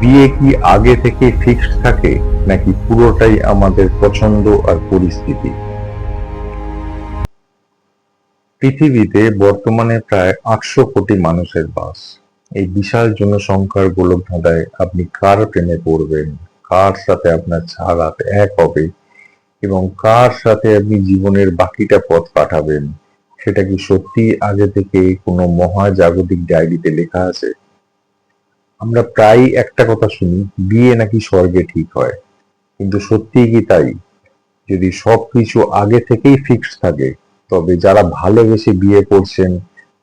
বিয়ে কি আগে থেকে ফিক্সড থাকে নাকি পুরোটাই আমাদের পছন্দ আর পরিস্থিতি? পৃথিবীতে বর্তমানে প্রায় ৮০০ কোটি মানুষের বাস। এই বিশাল জনসংখ্যার গোলকধাঁধায় আপনি কার প্রেমে পড়বেন, কার সাথে আপনার ছাড়াত এক হবে এবং কার সাথে আপনি জীবনের বাকিটা পথ কাটাবেন, সেটা কি সত্যি আগে থেকে কোনো মহাজাগতিক ডায়েরিতে লেখা আছে? আমরা প্রায়ই একটা কথা শুনি, বিয়ে নাকি স্বর্গে ঠিক হয়। কিন্তু সত্যিই কি তাই? যদি সবকিছু আগে থেকেই ফিক্সড থাকে, তবে যারা ভালোবেসে বিয়ে করছেন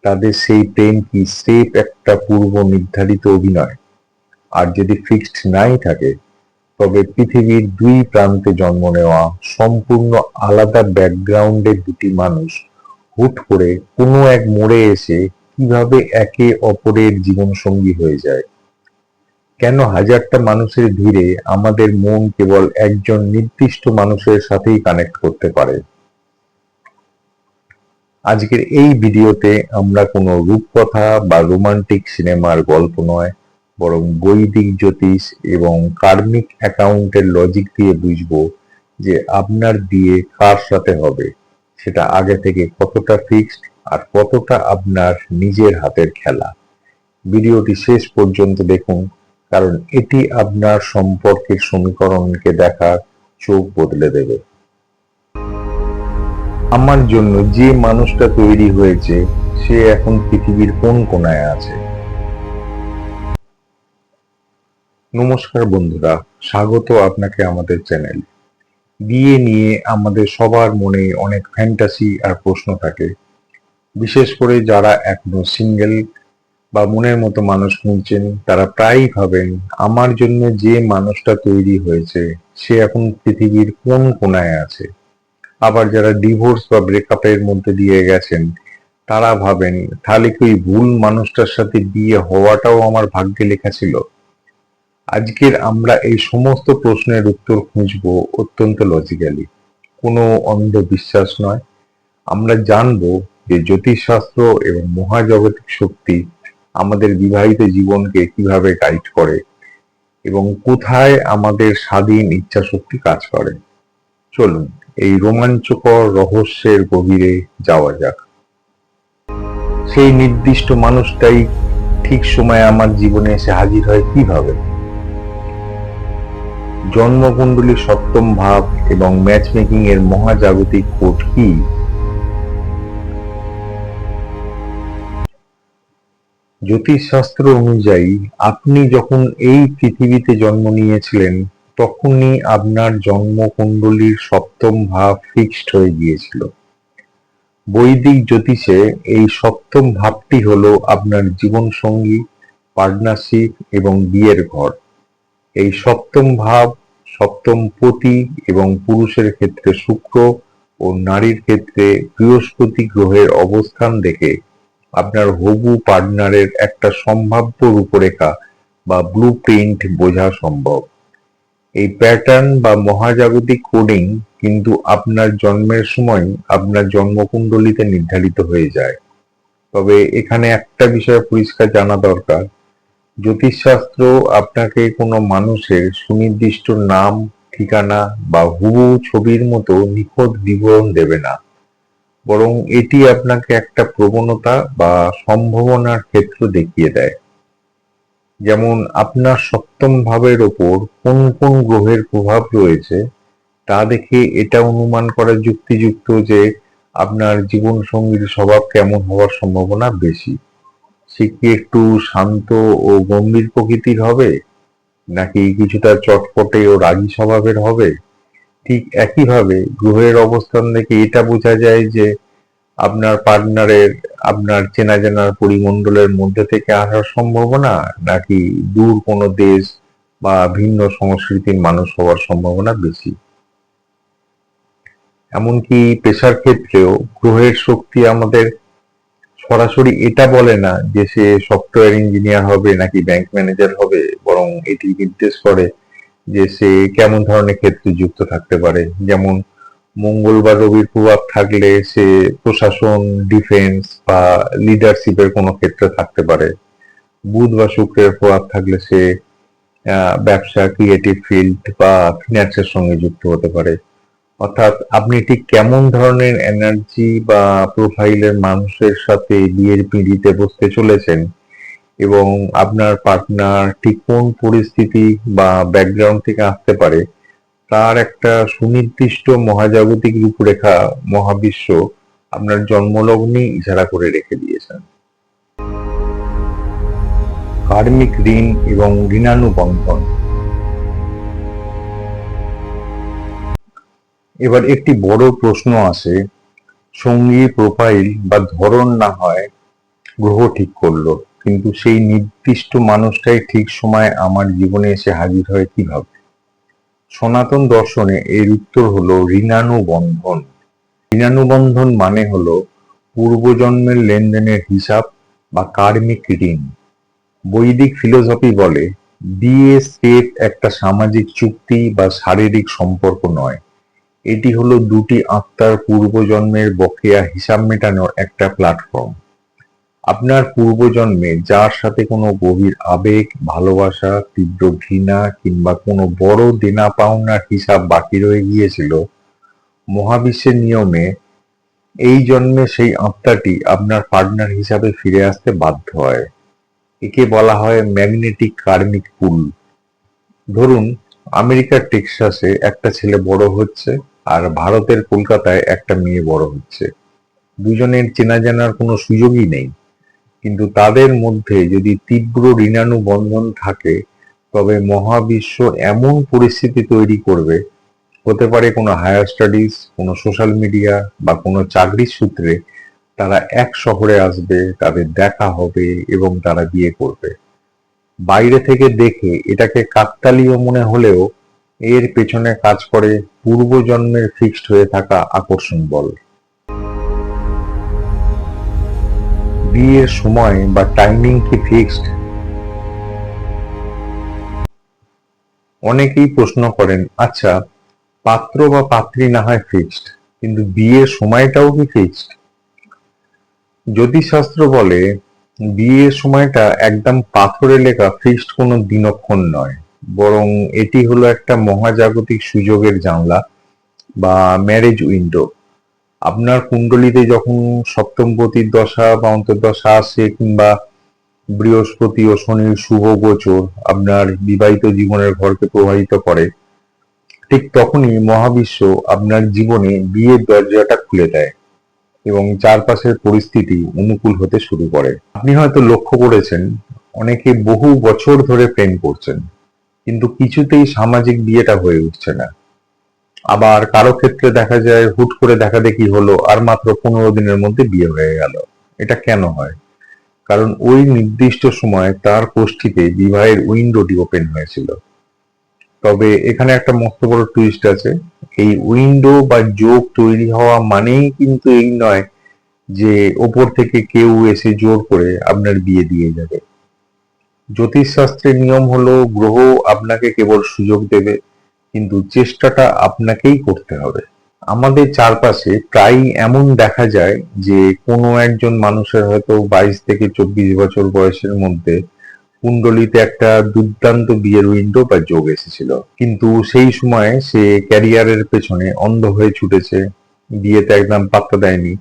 তাদের সেই প্রেম কি স্রেফ একটা পূর্ব নির্ধারিত অভিনয়? আর যদি ফিক্সড নাই থাকে, তবে পৃথিবীর দুই প্রান্তে জন্ম নেওয়া সম্পূর্ণ আলাদা ব্যাকগ্রাউন্ডের দুটি মানুষ হুট করে কোনো এক মোড়ে এসে কিভাবে একে অপরের জীবনসঙ্গী হয়ে যায়? কেন হাজারটা মানুষের ভিড়ে আমাদের মন কেবল একজন নির্দিষ্ট মানুষের সাথেই কানেক্ট করতে পারে? আজকের এই ভিডিওতে আমরা কোনো রূপকথা বা রোমান্টিক সিনেমার গল্প নয়, বরং বৈদিক জ্যোতিষ এবং কার্মিক অ্যাকাউন্টের লজিক দিয়ে বুঝবো যে আপনার বিয়ে কার সাথে হবে সেটা আগে থেকে কতটা ফিক্সড আর কতটা আপনার নিজের হাতের খেলা। ভিডিওটি শেষ পর্যন্ত দেখুন, কারণ এটি আপনার সম্পর্কের সমীকরণকে দেখার চোখ বদলে দেবে। আমার জন্য যে মানুষটা তৈরি হয়েছে সে এখন পৃথিবীর কোন কোনায় আছে? নমস্কার বন্ধুরা, স্বাগত আপনাকে আমাদের চ্যানেল। বিয়ে নিয়ে আমাদের সবার মনে অনেক ফ্যান্টাসি আর প্রশ্ন থাকে, বিশেষ করে যারা এখনো সিঙ্গেল বা মনের মতো মানুষ খুঁজছেন। তারা প্রায়ই ভাবেন, আমার জন্য যে মানুষটা তৈরি হয়েছে সে এখন পৃথিবীর কোন কোনায় আছে। আবার যারা ডিভোর্স বা ব্রেকআপের মধ্যে দিয়ে গেছেন, তারা ভাবেন, তাহলে কি ওই ভুল মানুষটার সাথে বিয়ে হওয়াটাও আমার ভাগ্যে লেখা ছিল? আজকের আমরা এই সমস্ত প্রশ্নের উত্তর খুঁজবো অত্যন্ত লজিক্যালি, কোনো অন্ধবিশ্বাস নয়। আমরা জানবো যে জ্যোতিষশাস্ত্র এবং মহাজাগতিক শক্তি আমাদের বিবাহিত জীবনকে কিভাবে গাইড করে এবং কোথায় আমাদের স্বাধীন ইচ্ছা শক্তি কাজ করে। চলুন এই রোমাঞ্চকর রহস্যের গভীরে যাওয়া যাক। সেই নির্দিষ্ট মানুষটাই ঠিক সময়ে আমার জীবনে এসে হাজির হয় কিভাবে? জন্মকুণ্ডলীর সপ্তম ভাব এবং ম্যাচমেকিং এর মহাজাগতিক কোড কি? জ্যোতিষশাস্ত্র অনুযায়ী আপনি যখন এই পৃথিবীতে জন্ম নিয়েছিলেন, তখনই আপনার জন্মকুণ্ডলীর সপ্তম ভাব ফিক্সড হয়ে গিয়েছিল। বৈদিক জ্যোতিষে এই সপ্তম ভাবটি হলো আপনার জীবনসঙ্গী, পার্টনারশিপ এবং বিয়ের ঘর। এই সপ্তম ভাব সপ্তম পতি এবং পুরুষের ক্ষেত্রে শুক্র ও নারীর ক্ষেত্রে বৃহস্পতি গ্রহের অবস্থান দেখে আপনার হবু পার্টনারের একটা সম্ভাব্য রূপরেখা বা ব্লু প্রিন্ট বোঝা সম্ভব। এই প্যাটার্ন বা মহাজাগতিক কোডিং কিন্তু আপনার জন্মের সময় আপনার জন্মকুণ্ডলীতে নির্ধারিত হয়ে যায়। তবে এখানে একটা বিষয় পরিষ্কার জানা দরকার, জ্যোতিষশাস্ত্র আপনাকে কোনো মানুষের সুনির্দিষ্ট নাম, ঠিকানা বা হুবহু ছবির মতো নিখুঁত বিবরণ দেবে না, বরং এটি আপনাকে একটা প্রবণতা বা সম্ভাবনার ক্ষেত্র দেখিয়ে দেয়। যেমন আপনার সপ্তম ভাবের ওপর কোন কোন গ্রহের প্রভাব রয়েছে তা দেখে এটা অনুমান করা যুক্তিযুক্ত যে আপনার জীবনসঙ্গীর স্বভাব কেমন হওয়ার সম্ভাবনা বেশি। সে কি একটু শান্ত ও গম্ভীর প্রকৃতির হবে, নাকি কিছুটা চটপটে ও রাগী স্বভাবের হবে? ঠিক একইভাবে গ্রহের অবস্থান দেখে এটা বোঝা যায় যে আপনার পার্টনারের আপনার চেনা জানার পরিমণ্ডলের মধ্যে থেকে আসার সম্ভাবনা, নাকি দূর কোনো দেশ বা ভিন্ন সংস্কৃতির মানুষ হওয়ার সম্ভাবনা বেশি। এমনকি পেশার ক্ষেত্রেও গ্রহের শক্তি আমাদের সরাসরি এটা বলে না যে সে সফটওয়্যার ইঞ্জিনিয়ার হবে নাকি ব্যাংক ম্যানেজার হবে, বরং এটি নির্দেশ করে যে সে কেমন ধরনের ক্ষেত্রে যুক্ত থাকতে পারে। যেমন মঙ্গল বা রবির প্রভাব থাকলে সে প্রশাসন, ডিফেন্স বা লিডারশিপের কোনো ক্ষেত্রে থাকতে পারে। বুধ বা শুক্রের প্রভাব থাকলে সে ব্যবসা, ক্রিয়েটিভ ফিল্ড বা ফিন্যান্সের সঙ্গে যুক্ত হতে পারে। অর্থাৎ আপনি ঠিক কেমন ধরনের এনার্জি বা প্রোফাইলের মানুষের সাথে বিয়ের পিঁড়িতে বসতে চলেছেন এবং আপনার পার্টনার ঠিক কোন পরিস্থিতি বা ব্যাকগ্রাউন্ড থেকে আসতে পারে তার একটা সুনির্দিষ্ট মহাজাগতিক রূপরেখা মহাবিশ্ব আপনার জন্মলগ্নেই ইশারা করে রেখে দিয়েছেন। কার্মিক ঋণ এবং ঋণানুবন্ধন। এবার একটি বড় প্রশ্ন আসে, সঙ্গী প্রোফাইল বা ধরন না হয় গ্রহ ঠিক করলো, কিন্তু সেই নির্দিষ্ট মানুষটাই ঠিক সময়ে আমার জীবনে এসে হাজির হয় কিভাবে? সনাতন দর্শনে এর উত্তর হলো ঋণানুবন্ধন। ঋণানুবন্ধন মানে হলো পূর্বজন্মের লেনদেনের হিসাব বা কার্মিক ঋণ। বৈদিক ফিলোসফি বলে বিয়ে স্রেফ একটা সামাজিক চুক্তি বা শারীরিক সম্পর্ক নয়, এটি হলো দুটি আত্মার পূর্বজন্মের বকেয়া হিসাব মেটানোর একটা প্ল্যাটফর্ম। আপনার পূর্বজন্মে যার সাথে কোনো গভীর আবেগ, ভালোবাসা, তীব্র ঘৃণা কিংবা কোনো বড় দেনা পাওনার হিসাব বাকি রয়ে গিয়েছিল, মহাবিশ্বের নিয়মে এই জন্মে সেই আত্মাটি আপনার পার্টনার হিসাবে ফিরে আসতে বাধ্য হয়। একে বলা হয় ম্যাগনেটিক কার্মিক পুল। ধরুন, আমেরিকার টেক্সাসে একটা ছেলে বড় হচ্ছে আর ভারতের কলকাতায় একটা মেয়ে বড় হচ্ছে। দুজনের চেনা জানার কোনো সুযোগই নেই, কিন্তু তাদের মধ্যে যদি তীব্র ঋণানুবন্ধন থাকে তবে মহাবিশ্ব এমন পরিস্থিতি তৈরি করবে, হতে পারে কোনো হায়ার স্টাডিজ, কোনো সোশ্যাল মিডিয়া বা কোনো চাকরির সূত্রে তারা এক শহরে আসবে, তাদের দেখা হবে এবং তারা বিয়ে করবে। বাইরে থেকে দেখে এটাকে কাকতালীয় মনে হলেও এর পেছনে কাজ করে পূর্বজন্মের ফিক্সড হয়ে থাকা আকর্ষণ বল। বিয়ের সময় বা টাইমিং কি ফিক্সড? অনেকেই প্রশ্ন করেন, আচ্ছা, পাত্র বা পাত্রী না হয় ফিক্সড, কিন্তু বিয়ের সময়টাও কি ফিক্সড? জ্যোতিষশাস্ত্র বলে বিয়ের সময়টা একদম পাথরে লেখা ফিক্সড কোনো দিনক্ষণ নয়, বরং এটি হলো একটা মহাজাগতিক সুযোগের জানলা বা ম্যারেজ উইন্ডো। আপনার কুণ্ডলিতে যখন সপ্তমপতির দশা বা অন্তর্দশা আসে কিংবা বৃহস্পতি ও শনির শুভ গোচর আপনার বিবাহিত জীবনের ঘরকে প্রভাবিত করে, ঠিক তখনই মহাবিশ্ব আপনার জীবনে বিয়ের দরজাটা খুলে দেয় এবং চারপাশের পরিস্থিতি অনুকূল হতে শুরু করে। আপনি হয়তো লক্ষ্য করেছেন, অনেকে বহু বছর ধরে প্রেম করছেন, কিন্তু কিছুতেই সামাজিক বিয়েটা হয়ে উঠছে না। আবার কারো ক্ষেত্রে দেখা যায় হুট করে দেখাদেখি হলো আর মাত্র 15 দিনের মধ্যে বিয়ে হয়ে গেল। এটা কেন হয়? কারণ ওই নির্দিষ্ট সময় তার কোষ্ঠীতে বিবাহের উইন্ডোটি ওপেন হয়েছিল। তবে এখানে একটা মস্ত বড় টুইস্ট আছে। এই উইন্ডো বা যোগ তৈরি হওয়া মানেই কিন্তু এই নয় যে ওপর থেকে কেউ এসে জোর করে আপনার বিয়ে দিয়ে যাবে। জ্যোতিষশাস্ত্রের নিয়ম হলো গ্রহ আপনাকে কেবল সুযোগ দেবে, কিন্তু চেষ্টাটা আপনাকেই করতে হবে। আমাদের চারপাশে প্রায়ই এমন দেখা যায় যে কোনো একজন মানুষের হয়তো 22 থেকে 24 বছর বয়সের মধ্যে কুণ্ডলিতে একটা দুর্দান্ত বিয়ের উইন্ডো বা যোগ এসেছিল, কিন্তু সেই সময়ে সে ক্যারিয়ারের পেছনে অন্ধ হয়ে ছুটেছে, বিয়েতে একদম পাত্তা দেয়নি,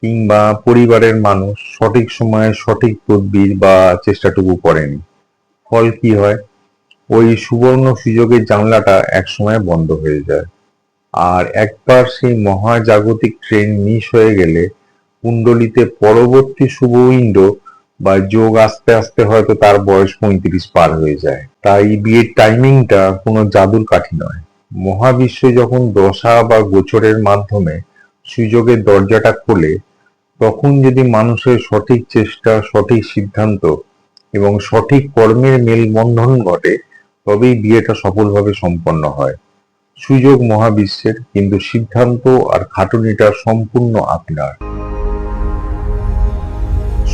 কিংবা পরিবারের মানুষ সঠিক সময়ে সঠিক তদবির বা চেষ্টাটুকু করেনি। ফল কি হয়? ওই সুবর্ণ সুযোগের জানলাটা একসময় বন্ধ হয়ে যায়। আর একবার সেই মহাজাগতিক ট্রেন মিস হয়ে গেলে কুণ্ডলিতে পরবর্তী শুভ উইন্ডো বা যোগ আসতে আসতে হয়তো তার বয়স 35 পার হয়ে যায়। তাই বিয়ের টাইমিংটা কোনো জাদুর কাঠি নয়। মহাবিশ্ব যখন দশা বা গোচরের মাধ্যমে সুযোগের দরজাটা খোলে, তখন যদি মানুষের সঠিক চেষ্টা, সঠিক সিদ্ধান্ত এবং সঠিক কর্মের মেলবন্ধন ঘটে, তবেই বিয়েটা সফলভাবে সম্পন্ন হয়। সুযোগ মহাবিশ্বের, কিন্তু সিদ্ধান্ত আর খাটুনিটা সম্পূর্ণ আপনার।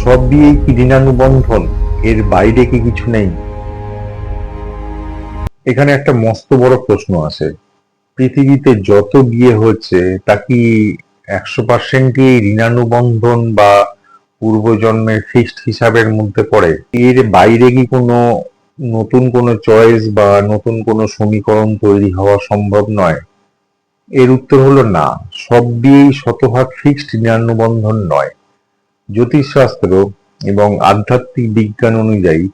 সব বিয়েই কি ঋণানুবন্ধন? এর বাইরে কি কিছু নেই? এখানে একটা মস্ত বড় প্রশ্ন আসে, পৃথিবীতে যত বিয়ে হচ্ছে তা কি 100%ই ঋণানুবন্ধন বা পূর্বজন্মের ফিক্সড হিসাবের মধ্যে পড়ে? এর বাইরে কি কোনো নতুন কোনো চয়েস বা নতুন কোনো সমীকরণ তৈরি হওয়া সম্ভব নয়? এর উত্তর হলো না, সব বিয়েই শতভাগ ফিক্সড ঋণানুবন্ধন নয়। জ্যোতিষশাস্ত্র এবং আধ্যাত্মিক বিজ্ঞান অনুযায়ী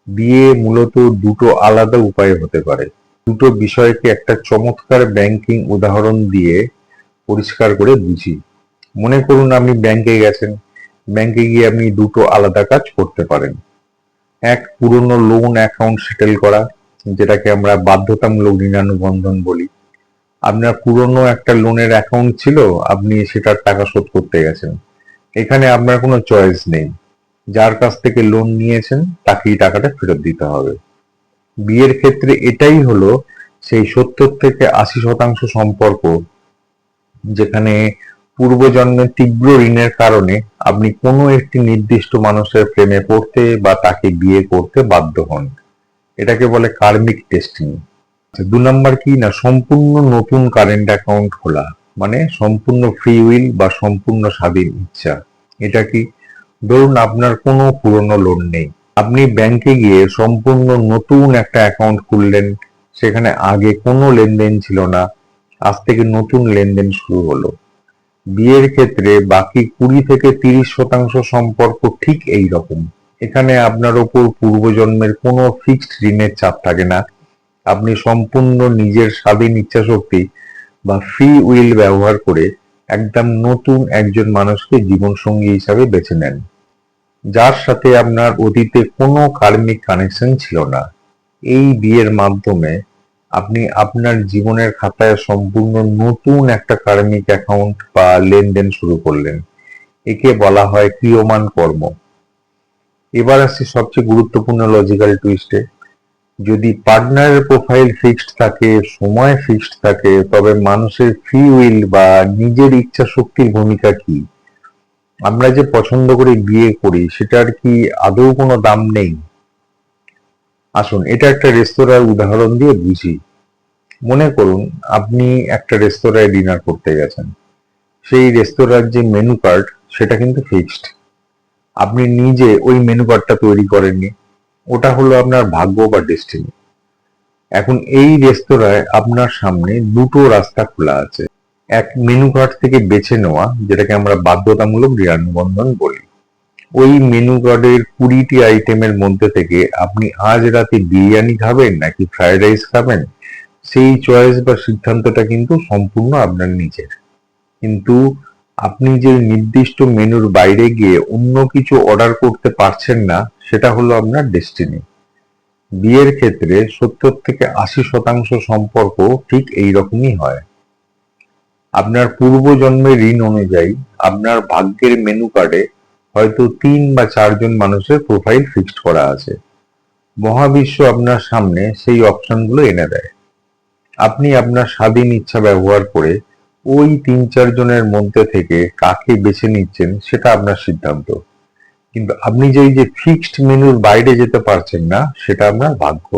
বিয়ে মূলত দুটো আলাদা উপায়ে হতে পারে। দুটো বিষয়কে একটা চমৎকার ব্যাংকিং উদাহরণ দিয়ে পরিষ্কার করে বুঝি। মনে করুন আপনি ব্যাংকে গেছেন, ব্যাংকে গিয়ে আপনি দুটো আলাদা কাজ করতে পারেন। এক, পুরনো লোন অ্যাকাউন্ট সেটেল করা, যেটাকে আমরা বাধ্যতামূলক ঋণানুবন্ধন বলি। আপনার পুরনো একটা লোনের অ্যাকাউন্ট ছিল, আপনি সেটার টাকা শোধ করতে গেছেন। এখানে আপনার কোনো চয়েস নেই, যার কাছ থেকে লোন নিয়েছেন তাকেই টাকাটা ফেরত দিতে হবে। বিয়ের ক্ষেত্রে এটাই হলো সেই 70 থেকে 80% সম্পর্ক, যেখানে পূর্বজন্মের তীব্র ঋণের কারণে আপনি কোনো একটি নির্দিষ্ট মানুষের প্রেমে পড়তে বা তাকে বিয়ে করতে বাধ্য হন। এটাকে বলে কার্মিক ডেস্টিনি। 2 নম্বর কি না, সম্পূর্ণ নতুন কারেন্ট অ্যাকাউন্ট খোলা, মানে সম্পূর্ণ ফ্রি উইল বা সম্পূর্ণ স্বাধীন ইচ্ছা। এটা কি, ধরুন আপনার কোনো পুরনো লোন নেই, আপনি ব্যাংকে গিয়ে সম্পূর্ণ নতুন একটা অ্যাকাউন্ট খুললেন, সেখানে আগে কোনো লেনদেন ছিল না, আজ থেকে নতুন লেনদেন শুরু হলো। বিয়ের ক্ষেত্রে বাকি 20 থেকে 30% সম্পর্ক ঠিক এই রকম। এখানে আপনার ওপর পূর্বজন্মের কোনো ফিক্সড ঋণের চাপ থাকে না। আপনি সম্পূর্ণ নিজের স্বাধীন ইচ্ছাশক্তি বা ফ্রি উইল ব্যবহার করে একদম নতুন একজন মানুষকে জীবনসঙ্গী হিসাবে বেছে নেন, যার সাথে আপনার অতীতে কোনো কার্মিক কানেকশন ছিল না। এই বিয়ের মাধ্যমে আপনি আপনার জীবনের খাতায় সম্পূর্ণ নতুন একটা কার্মিক অ্যাকাউন্ট বা লেনদেন শুরু করলেন। একে বলা হয় ক্রিয়মান কর্ম। এবার আসছে সবচেয়ে গুরুত্বপূর্ণ লজিক্যাল টুইস্টে। যদি পার্টনারের প্রোফাইল ফিক্সড থাকে, সময় ফিক্সড থাকে, তবে মানুষের ফ্রি উইল বা নিজের ইচ্ছা শক্তির ভূমিকা কি? আমরা যে পছন্দ করে বিয়ে করি সেটার কি আদৌ কোনো দাম নেই? আসুন এটা একটা রেস্তোরাঁর উদাহরণ দিয়ে বুঝি। মনে করুন আপনি একটা রেস্তোরাঁয় ডিনার করতে গেছেন। সেই রেস্তোরাঁর যে মেনু কার্ড সেটা কিন্তু ফিক্সড। আপনি নিজে ওই মেনু কার্ডটা তৈরি করেননি, ওটা হলো আপনার ভাগ্য বা ডেস্টিনি। এখন এই রেস্তোরাঁয় আপনার সামনে দুটো রাস্তা খোলা আছে। এক, মেনু কার্ড থেকে বেছে নেওয়া, যেটাকে আমরা বাধ্যতামূলক ঋণানুবন্ধন বলি। ওই মেনু কার্ডের 20টি আইটেমের মধ্যে থেকে আপনি আজ রাতে বিরিয়ানি খাবেন নাকি ফ্রাইড রাইস খাবেন, সেই চয়েস বা সিদ্ধান্তটা কিন্তু সম্পূর্ণ আপনার নিজের। কিন্তু আপনি যে নির্দিষ্ট মেনুর বাইরে গিয়ে অন্য কিছু অর্ডার করতে পারছেন না, সেটা হলো আপনার ডেস্টিনি। বিয়ের ক্ষেত্রে 70 থেকে 80% সম্পর্ক ঠিক এই রকমই হয়। আপনার পূর্বজন্মের ঋণ অনুযায়ী আপনার ভাগ্যের মেনু কার্ডে হয়তো 3 বা 4 জন মানুষের প্রোফাইল ফিক্সড করা আছে। মহাবিশ্ব আপনার সামনে সেই অপশনগুলো এনে দেয়। আপনি আপনার স্বাধীন ইচ্ছা ব্যবহার করে ওই 3-4 জনের মধ্যে থেকে কাকে বেছে নিচ্ছেন সেটা আপনার সিদ্ধান্ত। কিন্তু আপনি যে এই যে ফিক্সড মেনুর বাইরে যেতে পারছেন না, সেটা আপনার ভাগ্য।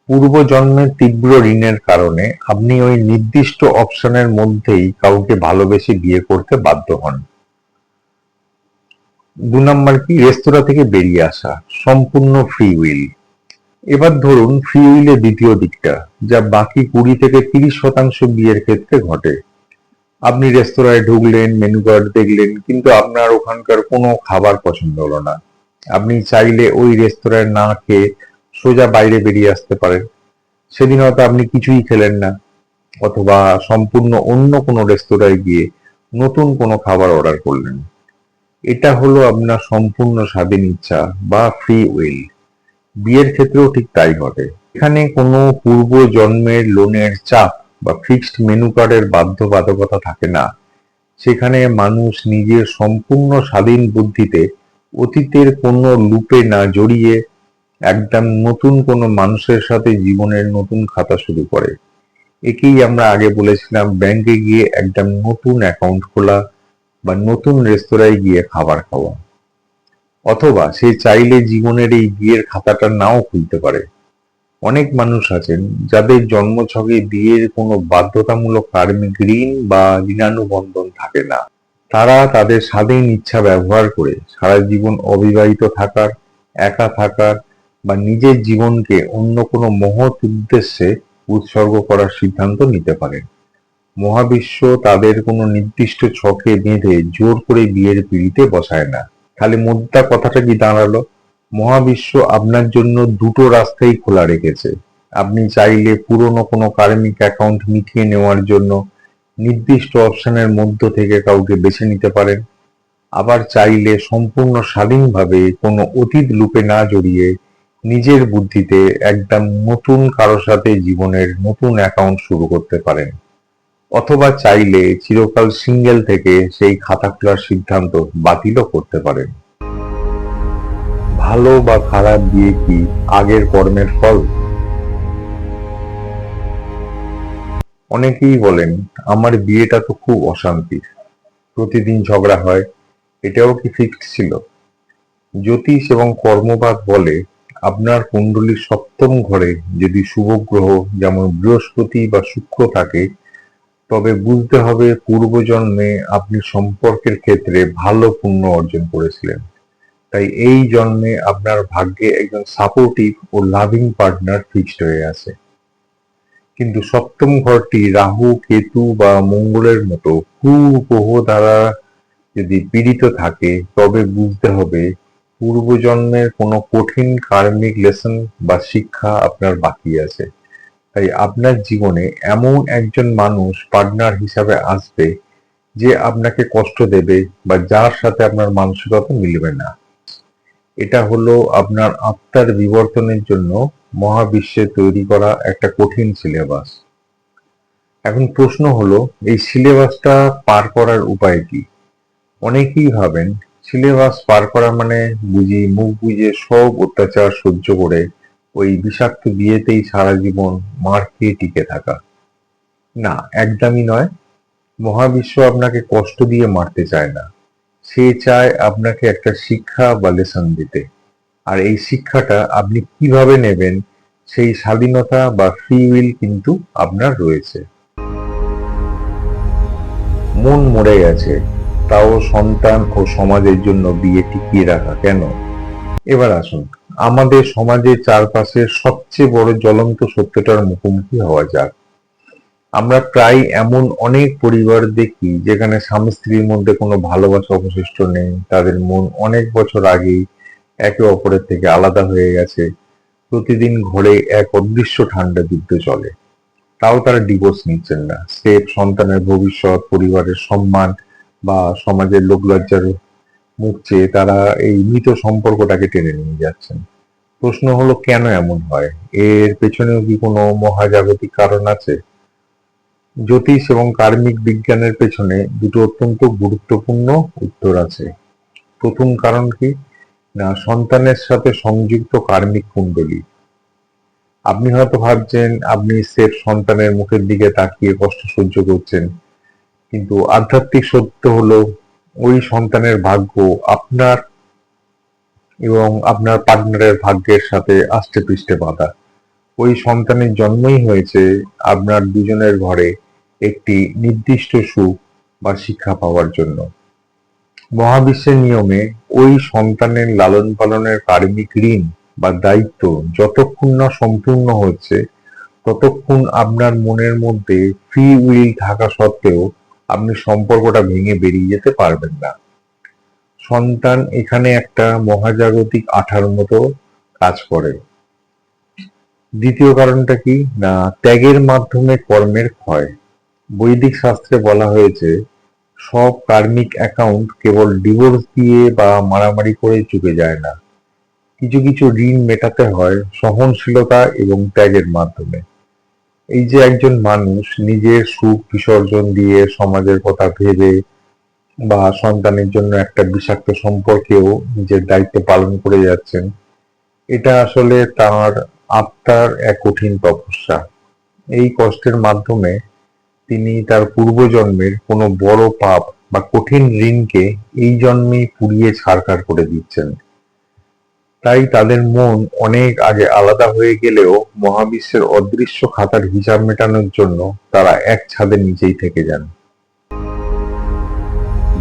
পূর্বজন্মের তীব্র ঋণের কারণে আপনি ওই নির্দিষ্ট অপশনের মধ্যেই কাউকে ভালোবেসে বিয়ে করতে বাধ্য হন। 2 নম্বর কি, রেস্তোরাঁ থেকে বেরিয়ে আসা, সম্পূর্ণ ফ্রি উইল। এবার ধরুন ফ্রি উইলের দ্বিতীয় দিকটা, যা বাকি 20 থেকে 30% বিয়ের ক্ষেত্রে ঘটে। আপনি রেস্তোরাঁয় ঢুকলেন, মেনু কার্ড দেখলেন, কিন্তু আপনার ওখানকার কোনো খাবার পছন্দ হলো না। আপনি চাইলে ওই রেস্তোরাঁয় না খেয়ে সোজা বাইরে বেরিয়ে আসতে পারেন। সেদিন হয়তো আপনি কিছুই খেলেন না, অথবা সম্পূর্ণ অন্য কোনো রেস্তোরাঁয় গিয়ে নতুন কোনো খাবার অর্ডার করলেন। এটা হলো আপনার সম্পূর্ণ স্বাধীন ইচ্ছা বা ফ্রি উইল। বিয়ের ক্ষেত্রেও ঠিক তাই ঘটে। এখানে কোনো পূর্ব জন্মের লোনের চাপ বা ফিক্সড মেনু কার্ডের বাধ্যবাধকতা থাকে না। সেখানে মানুষ নিজের সম্পূর্ণ স্বাধীন বুদ্ধিতে অতীতের কোনো লুপে না জড়িয়ে একদম নতুন কোনো মানুষের সাথে জীবনের নতুন খাতা শুরু করে। একেই আমরা আগে বলেছিলাম ব্যাংকে গিয়ে একদম নতুন অ্যাকাউন্ট খোলা বা নতুন রেস্তোরাঁয় গিয়ে খাবার খাওয়া। অথবা সে চাইলে জীবনের এই বিয়ের খাতাটা নাও খুলতে পারে। অনেক মানুষ আছেন যাদের জন্মছকে বিয়ের কোনো বাধ্যতামূলক কার্মিক ঋণ বা ঋণানুবন্ধন থাকে না। তারা তাদের স্বাধীন ইচ্ছা ব্যবহার করে সারা জীবন অবিবাহিত থাকার, একা থাকার বা নিজের জীবনকে অন্য কোনো মহৎ উদ্দেশ্যে উৎসর্গ করার সিদ্ধান্ত নিতে পারেন। মহাবিশ্ব তাদের কোনো নির্দিষ্ট ছকে বেঁধে জোর করে বিয়ের পিঁড়িতে বসায় না। তাহলে মোদ্দা কথাটা কি দাঁড়ালো? মহাবিশ্ব আপনার জন্য দুটো রাস্তাই খোলা রেখেছে। আপনি চাইলে পুরনো কোনো কার্মিক অ্যাকাউন্ট মিটিয়ে নেওয়ার জন্য নির্দিষ্ট অপশনের মধ্য থেকে কাউকে বেছে নিতে পারেন। আবার চাইলে সম্পূর্ণ স্বাধীনভাবে কোনো অতীত লুপে না জড়িয়ে নিজের বুদ্ধিতে একদম নতুন কারো সাথে জীবনের নতুন অ্যাকাউন্ট শুরু করতে পারেন। অথবা চাইলে চিরকাল সিঙ্গেল থেকে সেই খাতা খোলার সিদ্ধান্ত বাতিলও করতে পারেন। ভালো বা খারাপ বিয়ে কি আগের কর্মের ফল? অনেকেই বলেন, আমার বিয়েটা তো খুব অশান্তির, প্রতিদিন ঝগড়া হয়, এটাও কি ফিক্সড ছিল? জ্যোতিষ এবং কর্মবাদ বলে, আপনার কুণ্ডলীর সপ্তম ঘরে যদি শুভ গ্রহ যেমন বৃহস্পতি বা শুক্র থাকে, তবে বুঝতে হবে পূর্বজন্মে আপনি সম্পর্কের ক্ষেত্রে ভালো পুণ্য অর্জন করেছিলেন। তাই এই জন্মে আপনার ভাগ্যে একজন সাপোর্টিভ ও লাভিং পার্টনার ফিক্সড হয়ে আছে। কিন্তু সপ্তম ঘরটি রাহু, কেতু বা মঙ্গলের মতো কুগ্রহ দ্বারা যদি পীড়িত থাকে, তবে বুঝতে হবে পূর্বজন্মের কোনো কঠিন কার্মিক লেসন বা শিক্ষা আপনার বাকি আছে। তাই আপনার জীবনে এমন একজন মানুষ পার্টনার হিসাবে আসবে যে আপনাকে কষ্ট দেবে বা যার সাথে আপনার মানসিকতা মিলবে না। এটা হলো আপনার আত্মার বিবর্তনের জন্য মহাবিশ্বে তৈরি করা একটা কঠিন সিলেবাস। এখন প্রশ্ন হলো, এই সিলেবাসটা পার করার উপায় কি? অনেকেই ভাবেন সিলেবাস পার করা মানে বুঝি মুখ বুজে সব অত্যাচার সহ্য করে ওই বিষাক্ত বিয়েতেই সারা জীবন মার খেয়ে টিকে থাকা। না, একদমই নয়। মহাবিশ্ব আপনাকে কষ্ট দিয়ে মারতে চায় না, সে চায় আপনাকে একটা শিক্ষা বা লেসন দিতে। আর এই শিক্ষাটা আপনি কিভাবে নেবেন সেই স্বাধীনতা বা ফ্রি উইল কিন্তু আপনার রয়েছে। মন মরে গেছে, তাও সন্তান ও সমাজের জন্য বিয়ে টিকিয়ে রাখা কেন? এবার আসুন আমাদের সমাজের চারপাশের সবচেয়ে বড় জ্বলন্ত সত্যটার মুখোমুখি হওয়া যাক। আমরা প্রায় এমন অনেক পরিবার দেখি যেখানে স্বামী স্ত্রীর মধ্যে কোনো ভালোবাসা অবশিষ্ট নেই, তাদের মন অনেক বছর আগেই একে অপরের থেকে আলাদা হয়ে গেছে। প্রতিদিন ঘরে এক অদৃশ্য ঠান্ডা যুদ্ধ চলে, তাও তারা ডিভোর্স নিচ্ছেন না। স্রেফ সন্তানের ভবিষ্যৎ, পরিবারের সম্মান বা সমাজের লোকলজ্জার মুখ চেয়ে তারা এই মৃত সম্পর্কটাকে টেনে নিয়ে যাচ্ছেন। প্রশ্ন হলো, কেন এমন হয়? এর পেছনেও কি কোনো মহাজাগতিক কারণ আছে? জ্যোতিষ এবং কার্মিক বিজ্ঞানের পেছনে দুটো অত্যন্ত গুরুত্বপূর্ণ উত্তর আছে। প্রথম কারণ কি না, সন্তানের সাথে সংযুক্ত কার্মিক কুণ্ডলী। আপনি হয়তো ভাবছেন আপনি স্রেফ সন্তানের মুখের দিকে তাকিয়ে কষ্ট সহ্য করছেন, কিন্তু আধ্যাত্মিক সত্য হলো ওই সন্তানের ভাগ্য আপনার এবং আপনার পার্টনারের ভাগ্যের সাথে আষ্টে পৃষ্ঠে বাঁধা। ওই সন্তানের জন্মই হয়েছে আপনার দুজনের ঘরে একটি নির্দিষ্ট সুখ বা শিক্ষা পাওয়ার জন্য। মহাবিশ্বের নিয়মে ওই সন্তানের লালন পালনের কার্মিক ঋণ বা দায়িত্ব যতক্ষণ না সম্পূর্ণ হচ্ছে, ততক্ষণ আপনার মনের মধ্যে ফ্রি উইল থাকা সত্ত্বেও আপনি সম্পর্কটা ভেঙে বেরিয়ে যেতে পারবেন না। সন্তান এখানে একটা মহাজাগতিক আঠার মতো কাজ করে। দ্বিতীয় কারণটা কি না, ত্যাগের মাধ্যমে কর্মের ক্ষয়। বৈদিক শাস্ত্রে বলা হয়েছে সব কার্মিক অ্যাকাউন্ট কেবল ডিভোর্স দিয়ে বা মারামারি করে চুকে যায় না। কিছু কিছু ঋণ মেটাতে হয় সহনশীলতা এবং ত্যাগের মাধ্যমে। এই যে একজন মানুষ নিজের সুখ বিসর্জন দিয়ে সমাজের কথা ভেবে বা সন্তানের জন্য একটা বিষাক্ত সম্পর্কেও নিজের দায়িত্ব পালন করে যাচ্ছেন, এটা আসলে তার আত্মার এক কঠিন তপস্যা। এই কষ্টের মাধ্যমে তিনি তার পূর্বজন্মের কোনো বড় পাপ বা কঠিন ঋণকে এই জন্মেই পুড়িয়ে ছারখার করে দিচ্ছেন। তাই তাদের মন অনেক আগে আলাদা হয়ে গেলেও মহাবিশ্বের অদৃশ্য খাতার হিসাব মেটানোর জন্য তারা এক ছাদের নিচেই থেকে যান।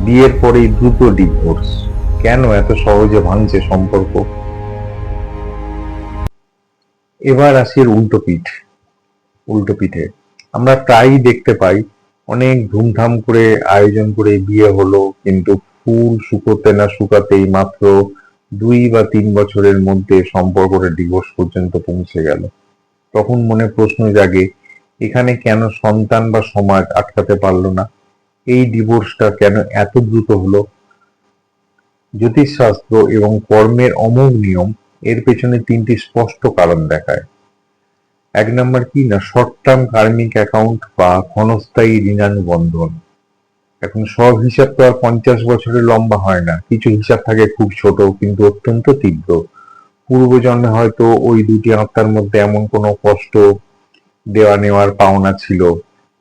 বিয়ের পরেই দ্রুত ডিভোর্স কেন এত সহজে ভাঙছে সম্পর্ক? এবার আসি এর উল্টো পিঠে। আমরা প্রায়ই দেখতে পাই অনেক ধুমধাম করে আয়োজন করে বিয়ে হলো, কিন্তু ফুল শুকোতে না শুকাতেই মাত্র 2 বা 3 বছরের মধ্যে সম্পর্কটা ডিভোর্স পর্যন্ত পৌঁছে গেল। তখন মনে প্রশ্ন জাগে, এখানে কেন সন্তান বা সমাজ আটকাতে পারলো না? এই ডিভোর্সটা কেন এত দ্রুত হলো? জ্যোতিষশাস্ত্র এবং কর্মের অমোঘ নিয়ম এর পেছনে 3টি স্পষ্ট কারণ দেখায়। 1 নম্বর কি না, শর্ট টার্ম কার্মিক অ্যাকাউন্ট বা ক্ষণস্থায়ী ঋণানুবন্ধন। এখন সব হিসাব তো আর 50 বছরের লম্বা হয় না, কিছু হিসাব থাকে খুব ছোট কিন্তু অত্যন্ত তীব্র। পূর্বজন্মে হয়তো ওই দুটি আত্মার মধ্যে এমন কোনো কষ্ট, দেওয়া নেওয়ার পাওনা ছিল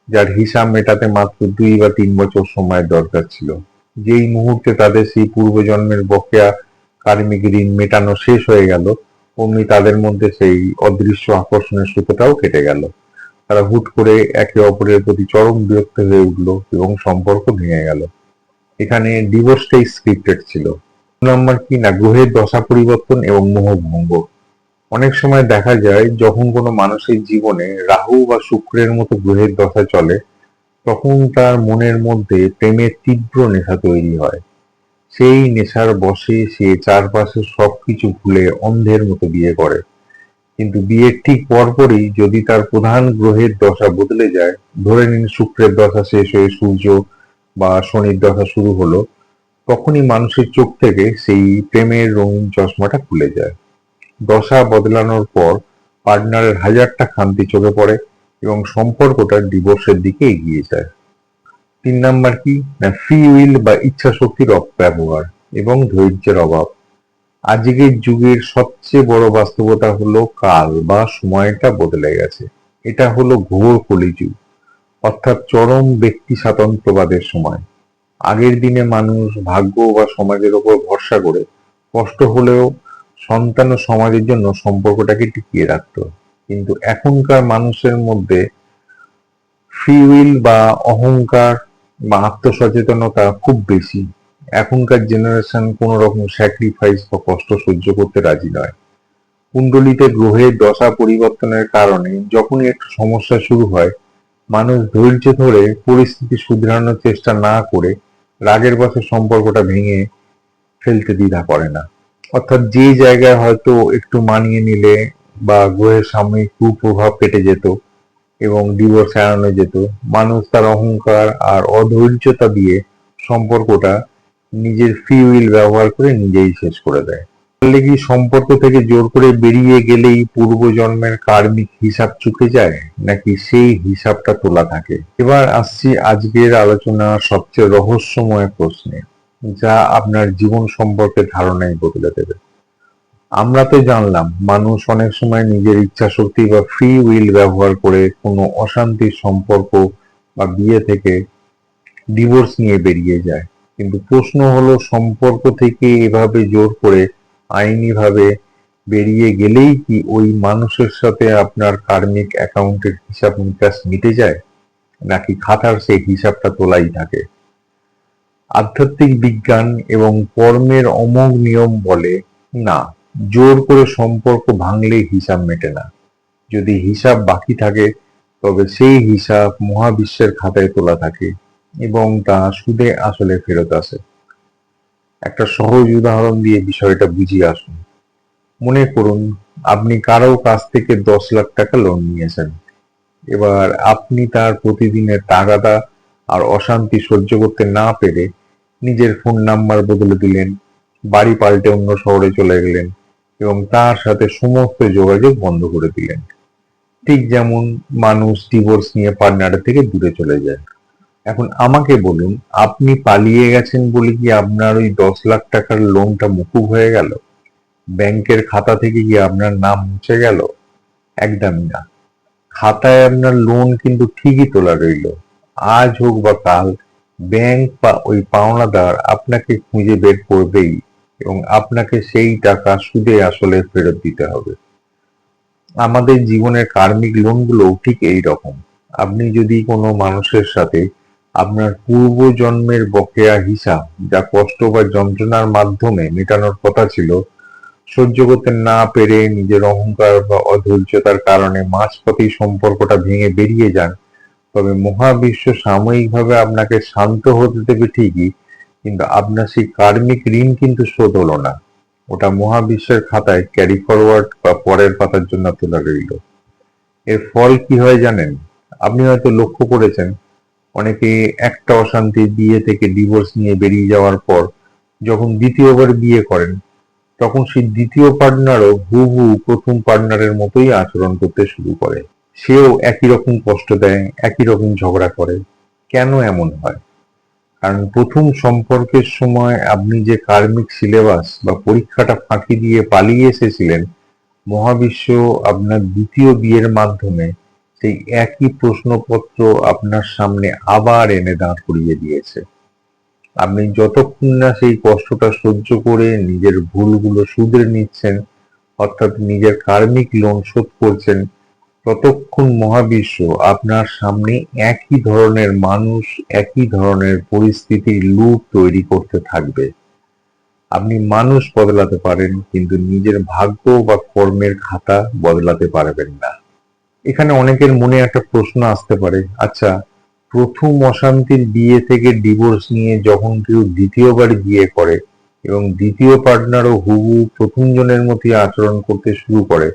যার হিসাব মেটাতে মাত্র 2 বা 3 বছর সময়ের দরকার ছিল। যেই মুহূর্তে তাদের সেই পূর্বজন্মের বকেয়া কার্মিক ঋণ মেটানো শেষ হয়ে গেল, অমনি তাদের মধ্যে সেই অদৃশ্য আকর্ষণের সুতোটাও কেটে গেল। তারা হুট করে একে অপরের প্রতি চরম বিরক্ত হয়ে উঠল এবং সম্পর্ক ভেঙে গেল। এখানে ডিভোর্সটাই স্ক্রিপ্টেড ছিল। 2 নম্বর কি না, গ্রহের দশা পরিবর্তন এবং মোহভঙ্গ। অনেক সময় দেখা যায় যখন কোনো মানুষের জীবনে রাহু বা শুক্রের মতো গ্রহের দশা চলে, তখন তার মনের মধ্যে প্রেমের তীব্র নেশা তৈরি হয়। সেই নেশার বশে সে চারপাশের সবকিছু ভুলে অন্ধের মতো বিয়ে করে। কিন্তু বিয়ের ঠিক পরপরই যদি তার প্রধান গ্রহের দশা বদলে যায়, ধরে নিন শুক্রের দশা শেষ হয়ে সূর্য বা শনির দশা শুরু হলো, তখনই মানুষের চোখ থেকে সেই প্রেমের রঙিন চশমাটা খুলে যায়। দশা বদলানোর পর পার্টনারের হাজারটা খামতি চোখে পড়ে এবং সম্পর্কটা ডিভোর্সের দিকে এগিয়ে যায়। 3 নম্বর কি না, ফ্রি উইল বা ইচ্ছা শক্তির অপব্যবহার এবং ধৈর্যের অভাব। আজকের যুগের সবচেয়ে বড় বাস্তবতা হলো কাল বা সময়টা বদলে গেছে। এটা হলো ঘোর কলিযুগ, অর্থাৎ চরম ব্যক্তি স্বাতন্ত্র্যবাদের সময়। আগের দিনে মানুষ ভাগ্য বা সমাজের ওপর ভরসা করে কষ্ট হলেও সন্তান ও সমাজের জন্য সম্পর্কটাকে টিকিয়ে রাখত। কিন্তু এখনকার মানুষের মধ্যে ফ্রি উইল বা অহংকার বা আত্মসচেতনতা খুব বেশি। এখনকার জেনারেশন কোনো রকম স্যাক্রিফাইস বা কষ্ট সহ্য করতে রাজি নয়। কুণ্ডলিতে গ্রহের দশা পরিবর্তনের কারণে যখনই একটু সমস্যা শুরু হয়, মানুষ ধৈর্য ধরে পরিস্থিতি শুধরানোর চেষ্টা না করে রাগের বশে সম্পর্কটা ভেঙে ফেলতে দ্বিধা করে না। অর্থাৎ যে জায়গায় হয়তো একটু মানিয়ে নিলে বা গ্রহের সাময়িক কুপ্রভাব কেটে যেত এবং ডিভোর্স এড়ানো যেত, মানুষ তার অহংকার আর অধৈর্যতা দিয়ে সম্পর্কটা নিজের ফ্রি উইল ব্যবহার করে নিজেই শেষ করে দেয়। ফলে কি সম্পর্ক থেকে জোর করে বেরিয়ে গেলেই পূর্বজন্মের কার্মিক হিসাব চুকে যায়, নাকি সেই হিসাবটা তোলা থাকে? এবার আসছি আজকের আলোচনার সবচেয়ে রহস্যময় প্রশ্নে, যা আপনার জীবন সম্পর্কে ধারণাই বদলে দেবে। আমরা তো জানলাম মানুষ অনেক সময় নিজের ইচ্ছাশক্তি বা ফ্রি উইল ব্যবহার করে কোনো অশান্তির সম্পর্ক বা বিয়ে থেকে ডিভোর্স নিয়ে বেরিয়ে যায়। কিন্তু প্রশ্ন হলো, সম্পর্ক থেকে এভাবে জোর করে আইনিভাবে বেরিয়ে গেলেই কি ওই মানুষের সাথে আপনার কার্মিক অ্যাকাউন্টের হিসাব নিকাশ মিটে যায়, নাকি খাতার সেই হিসাবটা তোলাই থাকে? আধ্যাত্মিক বিজ্ঞান এবং কর্মের অমোঘ নিয়ম বলে, না, জোর করে সম্পর্ক ভাঙলেই হিসাব মেটে না। যদি হিসাব বাকি থাকে, তবে সেই হিসাব মহাবিশ্বের খাতায় তোলা থাকে এবং তা সুদে আসলে ফেরত আসে। একটা সহজ উদাহরণ দিয়ে বিষয়টা বুঝিয়ে আসুন। মনে করুন আপনি কারো কাছ থেকে 10 লাখ টাকা লোন নিয়েছেন। এবার আপনি তার প্রতিদিনের তাগাদা আর অশান্তি সহ্য করতে না পেরে নিজের ফোন নাম্বার বদলে দিলেন, বাড়ি পাল্টে অন্য শহরে চলে গেলেন এবং তার সাথে সমস্ত যোগাযোগ বন্ধ করে দিলেন। ঠিক যেমন মানুষ ডিভোর্স নিয়ে পার্টনারের থেকে দূরে চলে যায়। এখন আমাকে বলুন, আপনি পালিয়ে গেছেন বলে কি আপনার ওই 10 লাখ টাকার লোনটা মকুব হয়ে গেল? ব্যাংকের খাতা থেকে কি আপনার নাম মুছে গেল? একদমই না। খাতায় আপনার লোন কিন্তু ঠিকই তোলা রইল। আজ হোক বা কাল ব্যাংক বা ওই পাওনাদার আপনাকে খুঁজে বের করবেই এবং আপনাকে সেই টাকা সুদে আসলে ফেরত দিতে হবে। আমাদের জীবনের কার্মিক লোনগুলো ঠিক এই রকম। আপনি যদি কোনো মানুষের সাথে আপনার পূর্বজন্মের বকেয়া হিসাব, যা কষ্ট বা যন্ত্রণার মাধ্যমে মেটানোর কথা ছিল, সহ্য করতে না পেরে নিজের অহংকার বা অধৈর্যতার কারণে মাঝপথেই সম্পর্কটা ভেঙে বেরিয়ে যান, তবে মহাবিশ্ব সাময়িকভাবে আপনাকে শান্ত হতে দেবে ঠিকই, কিন্তু আপনার সেই কার্মিক ঋণ কিন্তু শোধ হলো না। ওটা মহাবিশ্বের খাতায় ক্যারি ফরওয়ার্ড বা পরের পাতার জন্য তোলা রইল। এর ফল কি হয় জানেন? আপনি হয়তো লক্ষ্য করেছেন, অনেকে একটা অশান্তির বিয়ে থেকে ডিভোর্স নিয়ে বেরিয়ে যাওয়ার পর যখন দ্বিতীয়বার বিয়ে করেন, তখন সেই দ্বিতীয় পার্টনারও হুবহু প্রথম পার্টনারের মতোই আচরণ করতে শুরু করে। সেও একই রকম কষ্ট দেয়, একই রকম ঝগড়া করে। কেন এমন হয়? কারণ প্রথম সম্পর্কের সময় আপনি যে কার্মিক সিলেবাস বা পরীক্ষাটা ফাঁকি দিয়ে পালিয়ে এসেছিলেন, মহাবিশ্ব আপনার দ্বিতীয় বিয়ের মাধ্যমে সেই একই প্রশ্নপত্র আপনার সামনে আবার এনে দাঁড় করিয়ে দিয়েছে। আপনি যতক্ষণ না সেই কষ্টটা সহ্য করে নিজের ভুলগুলো শুধরে নিচ্ছেন, অর্থাৎ নিজের কার্মিক লোন শোধ করছেন, ততক্ষণ মহাবিশ্ব আপনার সামনে একই ধরনের মানুষ, একই ধরনের পরিস্থিতির লুপ তৈরি করতে থাকবে। আপনি মানুষ বদলাতে পারেন, কিন্তু নিজের ভাগ্য বা কর্মের খাতা বদলাতে পারবেন না। এখানে অনেকের মনে একটা প্রশ্ন আসতে পারে, আচ্ছা, প্রথম অশান্তির বিয়ে থেকে ডিভোর্স নিয়ে যখন কেউ দ্বিতীয়বার বিয়ে করে এবং দ্বিতীয় পার্টনারও হুবহু প্রথম জনের মতোই আচরণ করতে শুরু করে,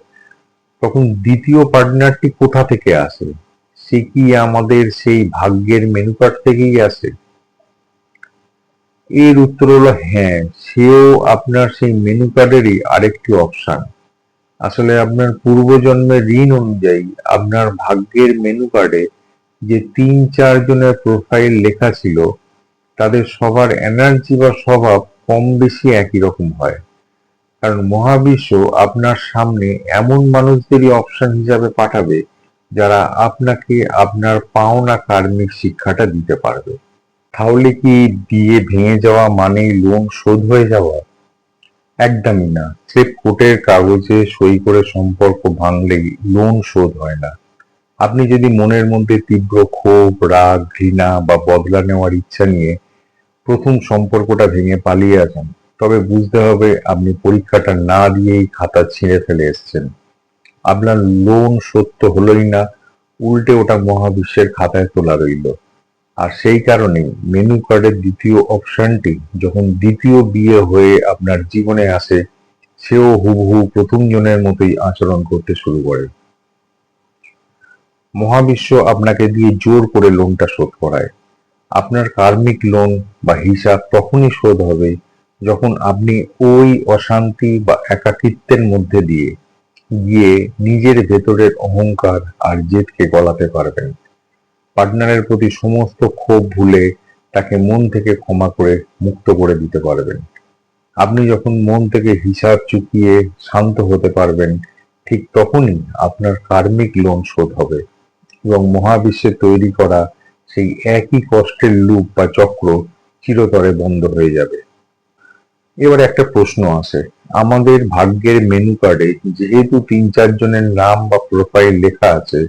তখন দ্বিতীয় পার্টনারটি কোথা থেকে আসে? সে কি আমাদের সেই ভাগ্যের মেনু কার্ড থেকেই আসে? এর উত্তর হলো হ্যাঁ, সেও আপনার সেই মেনু কার্ডেরই আরেকটি অপশন। আসলে আপনার পূর্বজন্মের ঋণ অনুযায়ী আপনার ভাগ্যের মেনু কার্ডে যে ৩-৪ জনের প্রোফাইল লেখা ছিল, তাদের সবার এনার্জি বা স্বভাব কম বেশি একই রকম হয়। কারণ মহাবিশ্ব আপনার সামনে এমন মানুষদেরই অপশন হিসাবে পাঠাবে যারা আপনাকে আপনার পাওনা কার্মিক শিক্ষাটা দিতে পারবে। তাহলে কি বিয়ে ভেঙে যাওয়া মানেই লোন শোধ হয়ে যাওয়া? একদমই না। স্রেফ কোর্টের কাগজে সই করে সম্পর্ক ভাঙলেই লোন শোধ হয় না। আপনি যদি মনের মধ্যে তীব্র ক্ষোভ, রাগ, ঘৃণা বা বদলা নেওয়ার ইচ্ছা নিয়ে প্রথম সম্পর্কটা ভেঙে পালিয়ে আসেন, তবে বুঝতে হবে আপনি পরীক্ষাটা না দিয়েই খাতা ছিঁড়ে ফেলে এসেছেন। আপনার লোন সত্য হলোই না, উল্টে ওটা মহাবিশ্বের খাতায় তোলা রইল। আর সেই কারণেই মেনু কার্ডের দ্বিতীয় অপশনটি যখন দ্বিতীয় বিয়ে হয়ে আপনার জীবনে আসে, সেও হুবহু প্রথম জনের মতোই আচরণ করতে শুরু করে। মহাবিশ্ব আপনাকে দিয়ে জোর করে লোনটা শোধ করায়। আপনার কার্মিক লোন বা হিসাব তখনই শোধ হবে যখন আপনি ওই অশান্তি বা একাকিত্বের মধ্যে দিয়ে গিয়ে নিজের ভেতরের অহংকার আর জেদকে গলাতে পারবেন। পার্টনারের প্রতি সমস্ত ক্ষোভ ভুলে তাকে মন থেকে ক্ষমা করে মুক্ত করে দিতে পারবেন। আপনি যখন মন থেকে হিসাব চুকিয়ে শান্ত হতে পারবেন, ঠিক তখনই আপনার কার্মিক লোন শোধ হবে এবং মহাবিশ্বে তৈরি করা সেই একই কষ্টের লুপ বা চক্র চিরতরে বন্ধ হয়ে যাবে। এবার একটা প্রশ্ন আসে, আমাদের ভাগ্যের মেনু কার্ডে যেহেতু ৩-৪ জনের নাম বা প্রোফাইল লেখা আছে,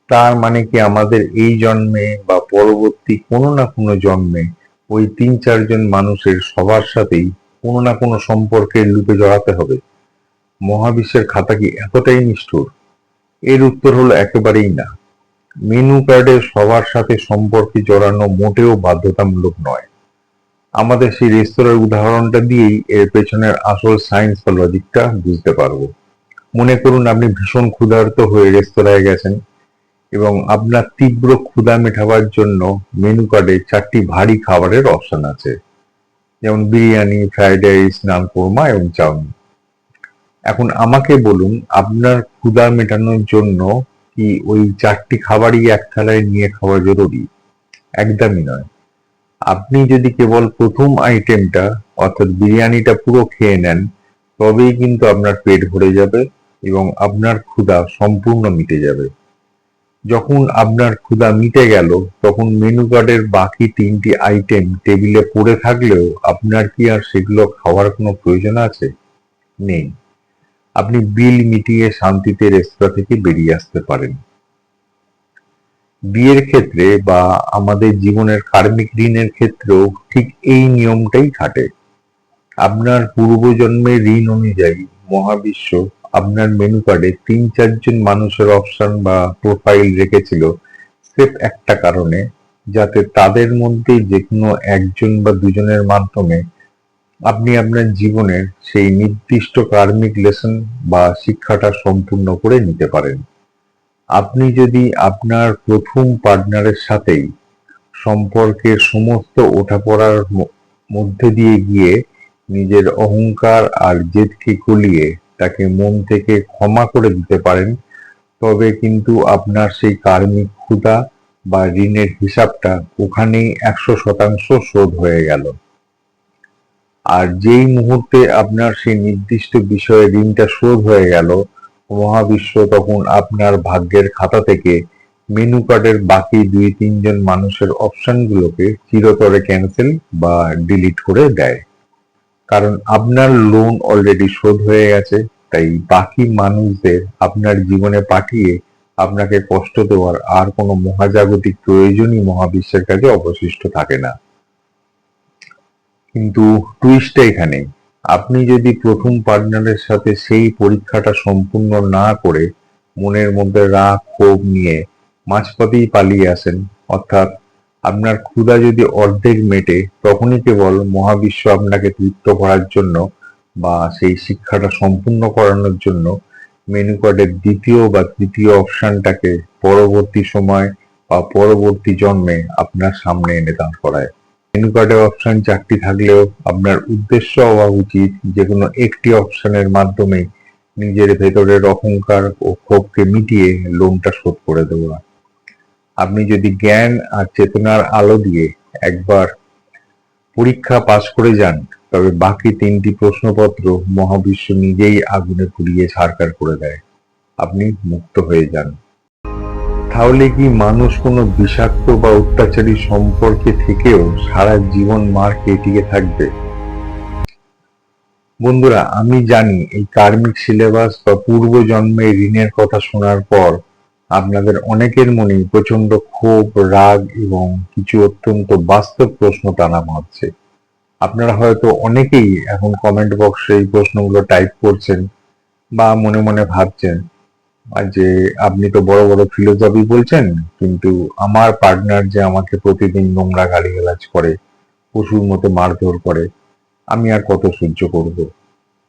তার মানে কি আমাদের এই জন্মে বা পরবর্তী কোনো না কোনো জন্মে ওই ৩-৪ জন মানুষের সবার সাথেই কোনো না কোনো সম্পর্কের লুপে জড়াতে হবে? মহাবিশ্বের খাতা কি এতটাই নিষ্ঠুর? এর উত্তর হলো একেবারেই না। মেনু কার্ডে সবার সাথে সম্পর্কে জড়ানো মোটেও বাধ্যতামূলক নয়। আমাদের সেই রেস্তোরাঁর উদাহরণটা দিয়েই এর পেছনের আসল সায়েন্স বা লজিকটা বুঝতে পারবো। মনে করুন আপনি ভীষণ ক্ষুধার্ত হয়ে রেস্তোরাঁয় গেছেন এবং আপনার তীব্র ক্ষুধা মেটাবার জন্য মেনু কার্ডে 4টি ভারী খাবারের অপশন আছে, যেমন বিরিয়ানি, ফ্রাইড রাইস, নান কোরমা এবং চাউমিন। এখন আমাকে বলুন, আপনার ক্ষুধা মেটানোর জন্য কি ওই 4টি খাবারই এক থালায় নিয়ে খাওয়া জরুরি? একদমই নয়। আপনি যদি কেবল প্রথম আইটেমটা অর্থাৎ বিরিয়ানিটা পুরো খেয়ে নেন, তবেই কিন্তু আপনার পেট ভরে যাবে এবং আপনার ক্ষুধা সম্পূর্ণ মিটে যাবে। যখন আপনার ক্ষুধা মিটে গেল, তখন মেনু কার্ডের বাকি 3টি আইটেম টেবিলে পড়ে থাকলেও আপনার কি আর সেগুলো খাওয়ার কোনো প্রয়োজন আছে? নেই। আপনি বিল মিটিয়ে শান্তিতে রেস্তোরাঁ থেকে বেরিয়ে আসতে পারেন। বিয়ের ক্ষেত্রে বা আমাদের জীবনের কার্মিক ঋণের ক্ষেত্রেও ঠিক এই নিয়মটাই খাটে। আপনার পূর্বজন্মের ঋণ অনুযায়ী মহাবিশ্ব আপনার মেনু কার্ডে ৩-৪ জন মানুষের অপশন বা প্রোফাইল রেখেছিল স্রেফ একটা কারণে, যাতে তাদের মধ্যে যেকোনো একজন বা দুজনের মাধ্যমে আপনি আপনার জীবনের সেই নির্দিষ্ট কার্মিক লেসন বা শিক্ষাটা সম্পূর্ণ করে নিতে পারেন। আপনি যদি আপনার প্রথম পার্টনারের সাথেই সম্পর্কের সমস্ত ওঠাপড়ার মধ্যে দিয়ে গিয়ে নিজের অহংকার আর জেদকে গলিয়ে তাকে মন থেকে ক্ষমা করে দিতে পারেন, তবে কিন্তু আপনার সেই কার্মিক ক্ষুধা বা ঋণের হিসাবটা ওখানেই ১০০% শোধ হয়ে গেল। আর যেই মুহূর্তে আপনার সেই নির্দিষ্ট বিষয়ে ঋণটা শোধ হয়ে গেল, মহাবিশ্ব তখন আপনার ভাগ্যের খাতা থেকে মেনু কার্ডের বাকি ২-৩ জন মানুষের অপশনগুলোকে চিরতরে ক্যান্সেল বা ডিলিট করে দেয়। কারণ আপনার লোন অলরেডি শোধ হয়ে গেছে, তাই বাকি মানুষদের আপনার জীবনে পাঠিয়ে আপনাকে কষ্ট দেওয়ার আর কোনো মহাজাগতিক প্রয়োজনই মহাবিশ্বের কাছে অবশিষ্ট থাকে না। কিন্তু টুইস্টটা এখানে, আপনি যদি প্রথম পার্টনারের সাথে সেই পরীক্ষাটা সম্পূর্ণ না করে মনের মধ্যে রাগ ক্ষোভ নিয়ে মাঝপথেই পালিয়ে আসেন, অর্থাৎ আপনার ক্ষুধা যদি অর্ধেক মেটে, তখনই কেবল মহাবিশ্ব আপনাকে তৃপ্ত করার জন্য বা সেই শিক্ষাটা সম্পূর্ণ করানোর জন্য মেনু কার্ডের দ্বিতীয় বা তৃতীয় অপশনটাকে পরবর্তী সময় বা পরবর্তী জন্মে আপনার সামনে এনে দাঁড় করায়। মেনু কার্ডে অপশন ৪টি থাকলেও আপনার উদ্দেশ্য হওয়া উচিত যেকোনো একটি অপশনের মাধ্যমে নিজের ভেতরের অহংকার ও ক্ষোভকে মিটিয়ে লোনটা শোধ করে দেওয়া। আপনি যদি জ্ঞান আর চেতনার আলো দিয়ে একবার পরীক্ষা পাশ করে যান, তবে বাকি ৩টি প্রশ্নপত্র মহাবিশ্ব নিজেই আগুনে পুড়িয়ে ছারখার করে দেয়। আপনি মুক্ত হয়ে যান। তাহলে কি মানুষ কোনো বিষাক্ত বা অত্যাচারী সম্পর্কে থেকেও সারা জীবন মার খেয়ে টিকে থাকবে? বন্ধুরা, আমি জানি এই কার্মিক সিলেবাস বা পূর্বজন্মের ঋণের কথা শোনার পর আপনাদের অনেকের মনে প্রচন্ড ক্ষোভ, রাগ এবং কিছু অত্যন্ত বাস্তব প্রশ্ন টানা মারছে। আপনারা হয়তো অনেকেই এখন কমেন্ট বক্সে এই প্রশ্নগুলো টাইপ করছেন বা মনে মনে ভাবছেন যে আপনি তো বড় বড় ফিলোসফি বলছেন, কিন্তু আমার পার্টনার যে আমাকে প্রতিদিন নোংরা গালিগালাজ করে, পশুর মতো মারধর করে, আমি আর কত সহ্য করব?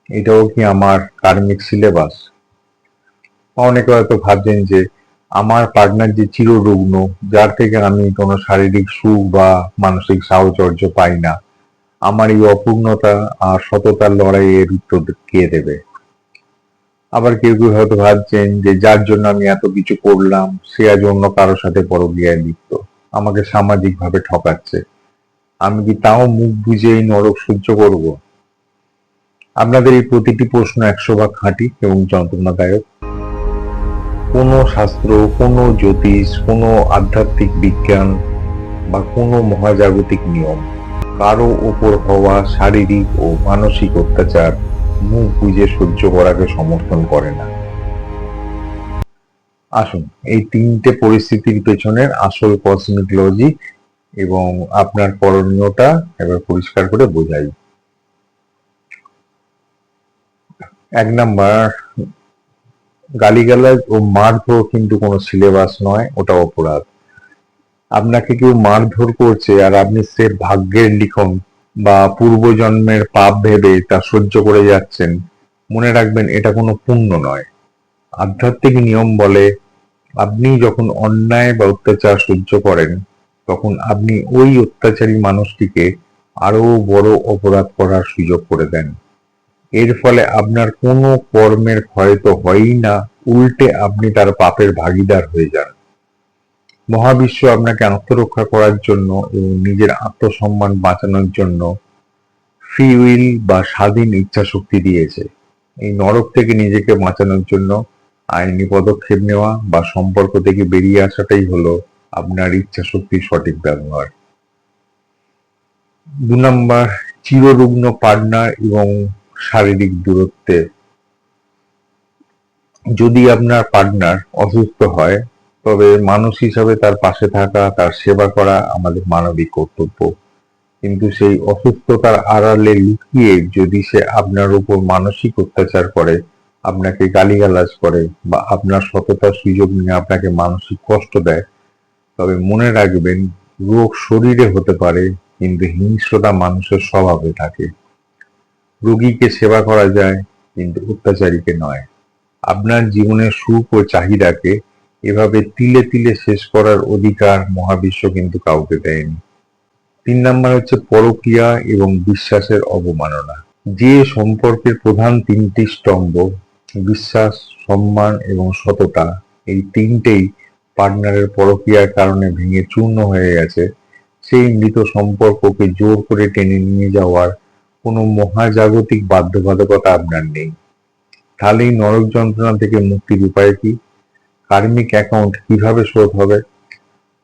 এটাও কি আমার কার্মিক সিলেবাস? অনেকে হয়তো ভাবছেন যে আমার পার্টনার যে চিররুগ্ন, যার থেকে আমি কোনো শারীরিক সুখ বা মানসিক সাহচর্য পাই না, আমার এই অপূর্ণতা আর সততার লড়াইয়ের উত্তর কে দেবে? আবার কেউ কেউ হয়তো ভাবছেন যে যার জন্য আমি এত কিছু করলাম, সে আজ অন্য কারোর সাথে পরকীয়ায় লিপ্ত, আমাকে সামাজিক ভাবে ঠকাচ্ছে, আমি কি তাও মুখ বুজে এই নরক সহ্য করব? আপনাদের এই প্রতিটি প্রশ্ন ১০০ ভাগ খাঁটি এবং যন্ত্রণাদায়ক। কোনো শাস্ত্র, কোনো জ্যোতিষ, কোনো আধ্যাত্মিক বিজ্ঞান বা কোনো মহাজাগতিক নিয়ম কারো উপর হওয়া শারীরিক ও মানসিক অত্যাচার মুখ বুজে সহ্য করাকে সমর্থন করে না। আসুন এই ৩টে পরিস্থিতির পেছনের আসল কসমিক লজিক এবং আপনার করণীয়টা এবার পরিষ্কার করে বোঝাই। ১ নাম্বার, গালিগালাজ ও মারধর কিন্তু কোনো সিলেবাস নয়, ওটা অপরাধ। আপনাকে কেউ মারধর করছে আর আপনি স্রেফ ভাগ্যের লিখন বা পূর্বজন্মের পাপ ভেবে তা সহ্য করে যাচ্ছেন, মনে রাখবেন এটা কোনো পুণ্য নয়। আধ্যাত্মিক নিয়ম বলে আপনি যখন অন্যায় বা অত্যাচার সহ্য করেন, তখন আপনি ওই অত্যাচারী মানুষটিকে আরো বড় অপরাধ করার সুযোগ করে দেন। এর ফলে আপনার কোনো কর্মের ক্ষয় তো হয়ই না, উল্টে আপনি তার পাপের ভাগীদার হয়ে যান। মহাবিশ্ব আপনাকে আত্মরক্ষা করার জন্য এবং নিজের আত্মসম্মান বাঁচানোর জন্য ফ্রি উইল বা স্বাধীন ইচ্ছাশক্তি দিয়েছে। এই নরক থেকে নিজেকে বাঁচানোর জন্য আইনি পদক্ষেপ নেওয়া বা সম্পর্ক থেকে বেরিয়ে আসাটাই হলো আপনার ইচ্ছাশক্তির সঠিক ব্যবহার। ২ নাম্বার, চিররুগ্ন পার্টনার এবং শারীরিক দূরত্বে। যদি আপনার পার্টনার অসুস্থ হয়, তবে মানুষ হিসাবে তার পাশে থাকা, তার সেবা করা আমাদের মানবিক কর্তব্য। কিন্তু সেই অসুস্থতার আড়ালে লুকিয়ে যদি সে আপনার উপর মানসিক অত্যাচার করে, আপনাকে গালিগালাজ করে বা আপনার সততার সুযোগ নিয়ে আপনাকে মানসিক কষ্ট দেয়, তবে মনে রাখবেন, রোগ শরীরে হতে পারে কিন্তু হিংস্রতা মানুষের স্বভাবে থাকে। রোগীকে সেবা করা যায় কিন্তু অত্যাচারীকে নয়। আপনার জীবনের সুখ ও চাহিদাকে এভাবে তিলে তিলে শেষ করার অধিকার মহাবিশ্ব কিন্তু কাউকে দেয়নি। 3 নাম্বার হচ্ছে পরকীয়া এবং বিশ্বাসের অবমাননা। যে সম্পর্কের প্রধান 3টি স্তম্ভ, বিশ্বাস, সম্মান এবং সততা, এই তিনটেই পার্টনারের পরকীয়ার কারণে ভেঙে চূর্ণ হয়ে গেছে, সেই মৃত সম্পর্ককে জোর করে টেনে নিয়ে যাওয়ার কোনো মহাজাগতিক বাধ্যবাধকতা আপনার নেই। তাহলে এই নরক যন্ত্রণা থেকে মুক্তির উপায় কি? কার্মিক অ্যাকাউন্ট কিভাবে শোধ হবে?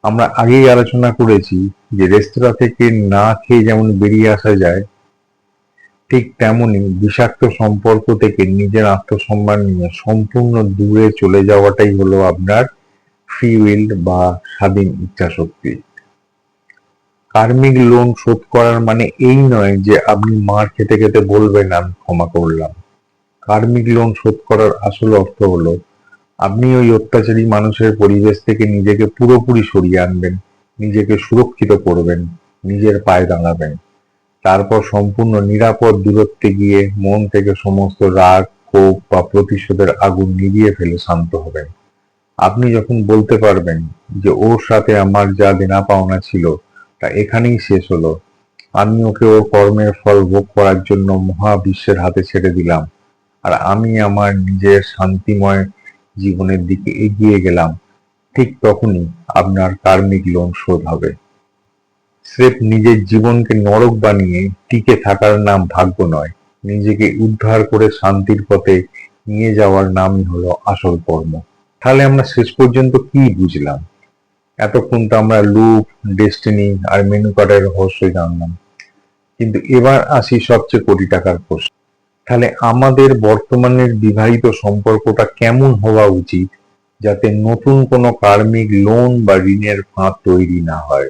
আমরা আগেই আলোচনা করেছি যে রেস্তোরাঁ থেকে না খেয়ে যেমন বেরিয়ে আসা যায়, ঠিক তেমনি বিষাক্ত সম্পর্ক থেকে নিজের আত্মসম্মান নিয়ে সম্পূর্ণ দূরে চলে যাওয়াটাই হলো আপনার ফ্রি উইল বা স্বাধীন ইচ্ছাশক্তি। কার্মিক লোন শোধ করার মানে এই নয় যে আপনি মার খেতে খেতে বলবেন আমি ক্ষমা করলাম। কার্মিক লোন শোধ করার আসল অর্থ হলো আপনি ওই অত্যাচারী মানুষের পরিবেশ থেকে নিজেকে পুরোপুরি সরিয়ে আনবেন, নিজেকে সুরক্ষিত করবেন, নিজের পায়ে দাঁড়াবেন। তারপর সম্পূর্ণ নিরাপদ দূরত্বে গিয়ে মন থেকে সমস্ত রাগ, ক্ষোভ বা প্রতিশোধের আগুন নিভিয়ে ফেলে শান্ত হবেন। আপনি যখন বলতে পারবেন যে ওর সাথে আমার যা দেনা পাওনা ছিল তা এখানেই শেষ হলো, আমি ওকে ওর কর্মের ফল ভোগ করার জন্য মহাবিশ্বের হাতে ছেড়ে দিলাম, আর আমি আমার নিজের শান্তিময় জীবনের দিকে এগিয়ে গেলাম, ঠিক তখনই আপনার কার্মিক লোন শোধ হবে। স্রেফ নিজের জীবনকে নরক বানিয়ে টিকে থাকার নাম ভাগ্য নয়, নিজেকে উদ্ধার করে শান্তির পথে নিয়ে যাওয়ার নামই হলো আসল কর্ম। তাহলে আমরা শেষ পর্যন্ত কি বুঝলাম? এতক্ষণ তো আমরা লুপ, ডেস্টিনি আর মেনু কার্ডের রহস্য জানলাম, কিন্তু এবার আসি সবচেয়ে কোটি টাকার প্রশ্ন। তাহলে আমাদের বর্তমানের বিবাহিত সম্পর্কটা কেমন হওয়া উচিত যাতে নতুন কোনো কার্মিক লোন বা ঋণের ফাঁদ তৈরি না হয়?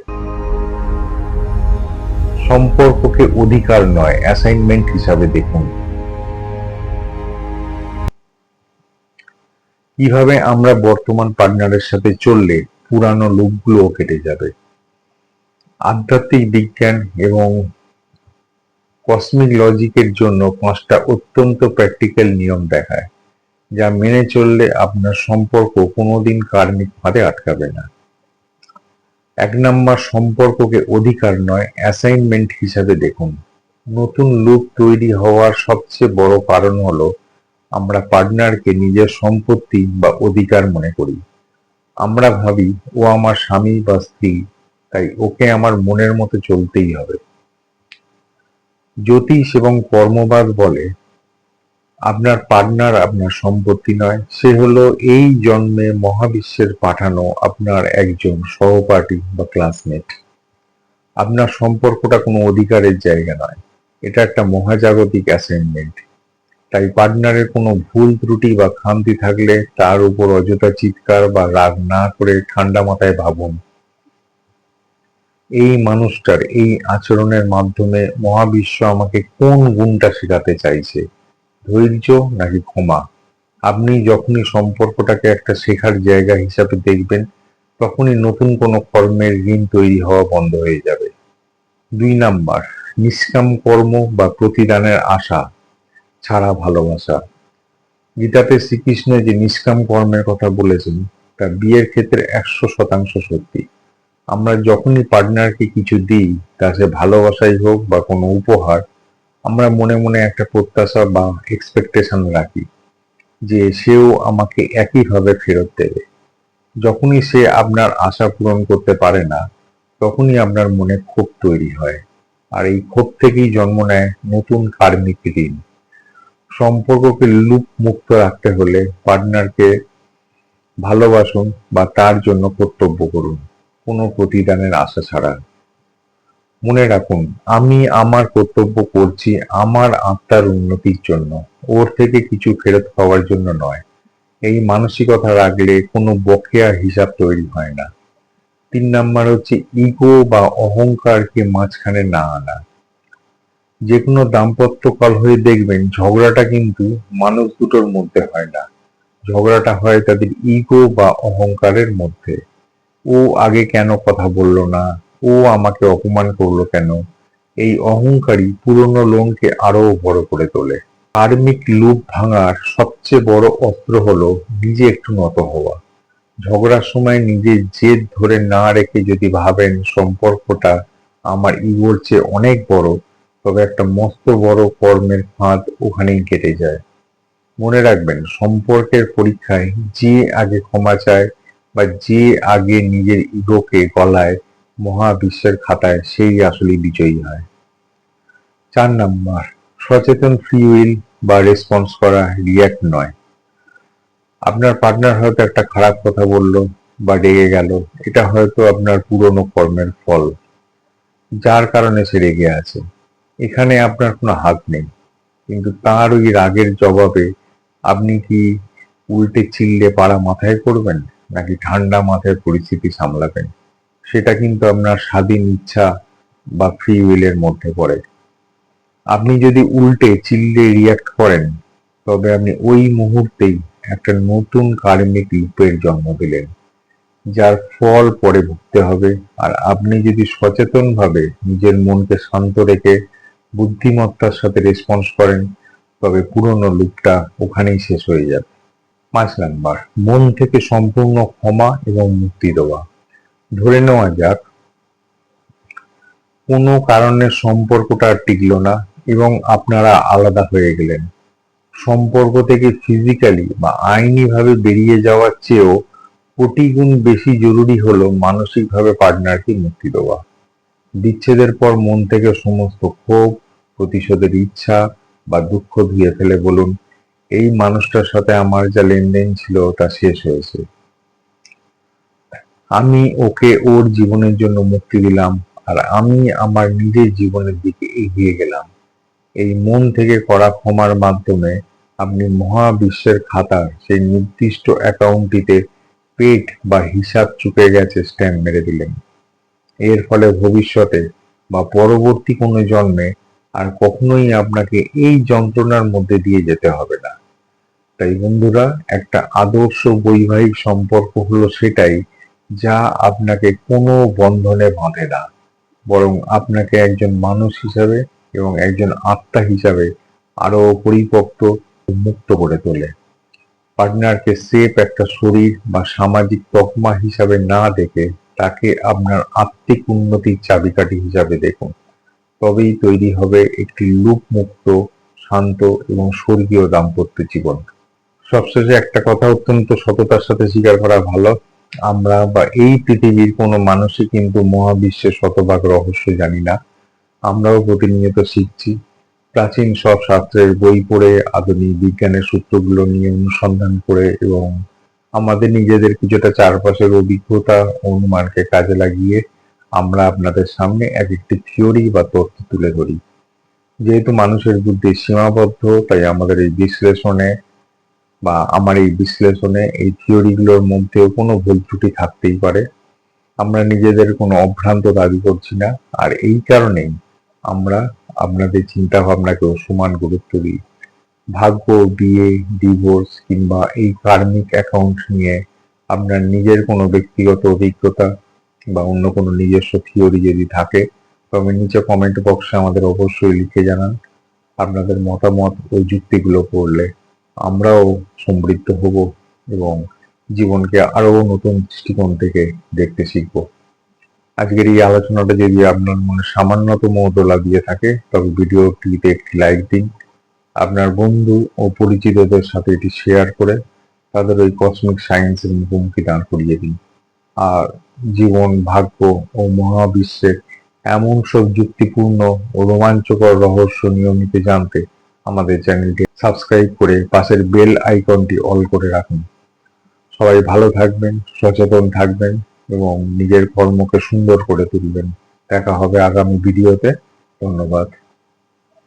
সম্পর্ককে অধিকার নয়, অ্যাসাইনমেন্ট হিসাবে দেখুন। কিভাবে আমরা বর্তমান পার্টনারের সাথে চললে পুরানো লুপগুলো কেটে যাবে? আধ্যাত্মিক বিজ্ঞান এবং কসমিক লজিকের জন্য 5টা অত্যন্ত প্র্যাকটিক্যাল নিয়ম দেখায়, যা মেনে চললে আপনার সম্পর্ক কোনোদিন কার্মিক ফাঁদে আটকাবে না। 1 নাম্বার, সম্পর্ককে অধিকার নয়, অ্যাসাইনমেন্ট হিসাবে দেখুন। নতুন লুপ তৈরি হওয়ার সবচেয়ে বড় কারণ হলো আমরা পার্টনারকে নিজের সম্পত্তি বা অধিকার মনে করি। আমরা ভাবি ও আমার স্বামী বা স্ত্রী, তাই ওকে আমার মনের মতো চলতেই হবে। জ্যোতিষ এবং কর্মবাদ বলে আপনার পার্টনার আপনার সম্পত্তি নয়, সে হলো এই জন্মে মহাবিশ্বের পাঠানো আপনার একজন সহপাঠী বা ক্লাসমেট। আপনার সম্পর্কটা কোনো অধিকারের জায়গা নয়, এটা একটা মহাজাগতিক অ্যাসাইনমেন্ট। তাই পার্টনারের কোনো ভুল ত্রুটি বা খামতি থাকলে তার উপর অযথা চিৎকার বা রাগ না করে ঠান্ডা মাথায় ভাবুন, এই মানুষটার এই আচরণের মাধ্যমে মহাবিশ্ব আমাকে কোন গুণটা শেখাতে চাইছে, ধৈর্য নাকি ক্ষমা? আপনি যখনই সম্পর্কটাকে একটা শেখার জায়গা হিসাবে দেখবেন, তখনই নতুন কোনো কর্মের ঋণ তৈরি হওয়া বন্ধ হয়ে যাবে। 2 নাম্বার, নিষ্কাম কর্ম বা প্রতিদানের আশা ছাড়া ভালোবাসা। গীতাতে শ্রীকৃষ্ণ যে নিষ্কাম কর্মের কথা বলেছেন তা বিয়ের ক্ষেত্রে 100% সত্যি। আমরা যখনই পার্টনারকে কিছু দিই, তা সে ভালোবাসাই হোক বা কোনো উপহার, আমরা মনে মনে একটা প্রত্যাশা বা এক্সপেকটেশন রাখি যে সেও আমাকে একইভাবে ফেরত দেবে। যখনই সে আপনার আশা পূরণ করতে পারে না, তখনই আপনার মনে ক্ষোভ তৈরি হয়, আর এই ক্ষোভ থেকেই জন্ম নেয় নতুন কার্মিক ঋণ। সম্পর্ককে লুপ মুক্ত রাখতে হলে পার্টনারকে ভালোবাসুন বা তার জন্য কর্তব্য করুন, কোনো প্রতিদানের আশা ছাড়া। মনে রাখুন, আমি আমার কর্তব্য করছি আমার আত্মার উন্নতির জন্য, ওর থেকে কিছু ফেরত পাওয়ার জন্য নয়। এই মানসিকতা রাখলে কোনো বকেয়া হিসাব তৈরি হয় না। 3 নাম্বার হচ্ছে ইগো বা অহংকারকে মাঝখানে না আনা। যে কোনো দাম্পত্য কলহে দেখবেন ঝগড়াটা কিন্তু মানুষ দুটোর মধ্যে হয় না, ঝগড়াটা হয় তাদের ইগো বা অহংকারের মধ্যে। ও আগে কেন কথা বলল না, ও আমাকে অপমান করলো কেন, এই অহংকারী পুরনো লোনকে আরো বড় করে তোলে। কার্মিক লুপ ভাঙার সবচেয়ে বড় অস্ত্র হলো নিজে একটু নত হওয়া। ঝগড়ার সময় নিজের জেদ ধরে না রেখে যদি ভাবেন সম্পর্কটা আমার ইগোর চেয়ে অনেক বড়, তবে একটা মস্ত বড় কর্মের ফাঁদ ওখানেই কেটে যায়। মনে রাখবেন, সম্পর্কের পরীক্ষায় যে আগে ক্ষমা চায় বা যে আগে নিজের ইগোকে গলায় মহাবিশ্বের খাতায়, সেই আসলে বিজয়ী হয়। 4 নাম্বার, সচেতন ফ্রি উইল বা রেসপন্স করা, রিয়্যাক্ট নয়। আপনার পার্টনার হয়তো একটা খারাপ কথা বলল বা রেগে গেল, এটা হয়তো আপনার পুরনো কর্মের ফল, যার কারণে সে রেগে আছে। এখানে আপনার কোনো হাত নেই। কিন্তু তার ওই রাগের জবাবে আপনি কি উল্টে চিল্লে পাড়া মাথায় করবেন, নাকি ঠান্ডা মাথায় পরিস্থিতি সামলাবেন? সেটা কিন্তু আপনার স্বাধীন ইচ্ছা বা ফ্রি উইলের মধ্যে পড়ে। আপনি যদি উল্টে চিল্লে রিয়াক্ট করেন, তবে আপনি ওই মুহূর্তেই একটা নতুন কার্মিক লুপের জন্ম দিলেন, যার ফল পরে ভুগতে হবে। আর আপনি যদি সচেতনভাবে নিজের মনকে শান্ত রেখে বুদ্ধিমত্তার সাথে রেসপন্স করেন, তবে পুরনো লুপটা ওখানেই শেষ হয়ে যাবে। 5 নাম্বার, মন থেকে সম্পূর্ণ ক্ষমা এবং মুক্তি দেওয়া। ধরে নেওয়া যাক কোনো কারণে সম্পর্কটা আর টিকলো না এবং আপনারা আলাদা হয়ে গেলেন। সম্পর্ক থেকে ফিজিক্যালি বা আইনিভাবে বেরিয়ে যাওয়ার চেয়েও কোটি গুণ বেশি জরুরি হলো মানসিকভাবে পার্টনারকে মুক্তি দেওয়া। বিচ্ছেদের পর মন থেকে সমস্ত ক্ষোভ, প্রতিশোধের ইচ্ছা বা দুঃখ ধুয়ে ফেলে বলুন, এই মানুষটার সাথে আমার যা লেনদেন ছিল তা শেষ হয়েছে। আমি ওকে ওর জীবনের জন্য মুক্তি দিলাম, আর আমি আমার নিজের জীবনের দিকে এগিয়ে গেলাম। এই মন থেকে করা ক্ষমার মাধ্যমে আপনি মহাবিশ্বের খাতার সেই নির্দিষ্ট অ্যাকাউন্টটিতে পেট বা হিসাব চুকে গেছে স্ট্যাম্প মেরে দিলেন। এর ফলে ভবিষ্যতে বা পরবর্তী কোনো জন্মে আর কখনোই আপনাকে এই যন্ত্রণার মধ্যে দিয়ে যেতে হবে না। তাই বন্ধুরা, একটা আদর্শ বৈবাহিক সম্পর্ক হলো সেটাই যা আপনাকে কোনো বন্ধনে বাঁধে না, বরং আপনাকে একজন মানুষ হিসাবে এবং একজন আত্মা হিসাবে আরো পরিপক্ক ও মুক্ত করে তোলে। পার্টনারকে সেফ একটা শরীর বা সামাজিক তকমা হিসাবে না দেখে তাকে আপনার আত্মিক উন্নতির চাবিকাঠি হিসাবে দেখুন। তবেই তৈরি হবে একটি লুপ মুক্ত, শান্ত এবং স্বর্গীয় দাম্পত্য জীবন। সবশেষে একটা কথা অত্যন্ত সততার সাথে স্বীকার করা ভালো, আমরা বা এই পৃথিবীর কোনো মানুষই কিন্তু মহাবিশ্বের শতভাগ রহস্য জানি না। আমরাও প্রতিনিয়ত শিখছি। প্রাচীন সব শাস্ত্রের বই পড়ে, আধুনিক বিজ্ঞানের সূত্রগুলো নিয়ে অনুসন্ধান করে এবং আমাদের নিজেদের কিছুটা চারপাশের অভিজ্ঞতা ও অনুমানকে কাজে লাগিয়ে আমরা আপনাদের সামনে এক একটি থিওরি বা তথ্য তুলে ধরি। যেহেতু মানুষের বুদ্ধি সীমাবদ্ধ, তাই আমাদের এই বিশ্লেষণে বা আমার এই বিশ্লেষণে এই থিওরিগুলোর মধ্যেও কোনো ভুল ত্রুটি থাকতেই পারে। আমরা নিজেদের কোনো অভ্রান্ত দাবি করছি না, আর এই কারণেই আমরা আপনাদের চিন্তা ভাবনাকেও সমান গুরুত্ব দিই। ভাগ্য, বিয়ে, ডিভোর্স কিংবা এই কার্মিক অ্যাকাউন্ট নিয়ে আপনার নিজের কোনো ব্যক্তিগত অভিজ্ঞতা বা অন্য কোনো নিজস্ব থিওরি যদি থাকে, তবে নিচে কমেন্ট বক্সে আমাদের অবশ্যই লিখে জানান। আপনাদের মতামত ও যুক্তিগুলো পড়লে আমরাও সমৃদ্ধ হব এবং জীবনকে আরো নতুন দৃষ্টিকোণ থেকে দেখতে শিখব। আজকের এই আলোচনাটা যদি আপনার মনে সামান্যতম দোলা দিয়ে থাকে, তবে ভিডিওটিতে একটি লাইক দিন। আপনার বন্ধু ও পরিচিতদের সাথে এটি শেয়ার করে তাদের ওই কসমিক সায়েন্সের মুখোমুখি দাঁড় করিয়ে দিন। আর জীবন, ভাগ্য ও মহাবিশ্বের এমন সব যুক্তিপূর্ণ ও রোমাঞ্চকর রহস্য নিয়মিত জানতে আমাদের চ্যানেলটি সাবস্ক্রাইব করে পাশের বেল আইকনটি অল করে রাখুন। সবাই ভালো থাকবেন, সচেতন থাকবেন এবং নিজের কর্মকে সুন্দর করে তুলবেন। দেখা হবে আগামী ভিডিওতে। ধন্যবাদ।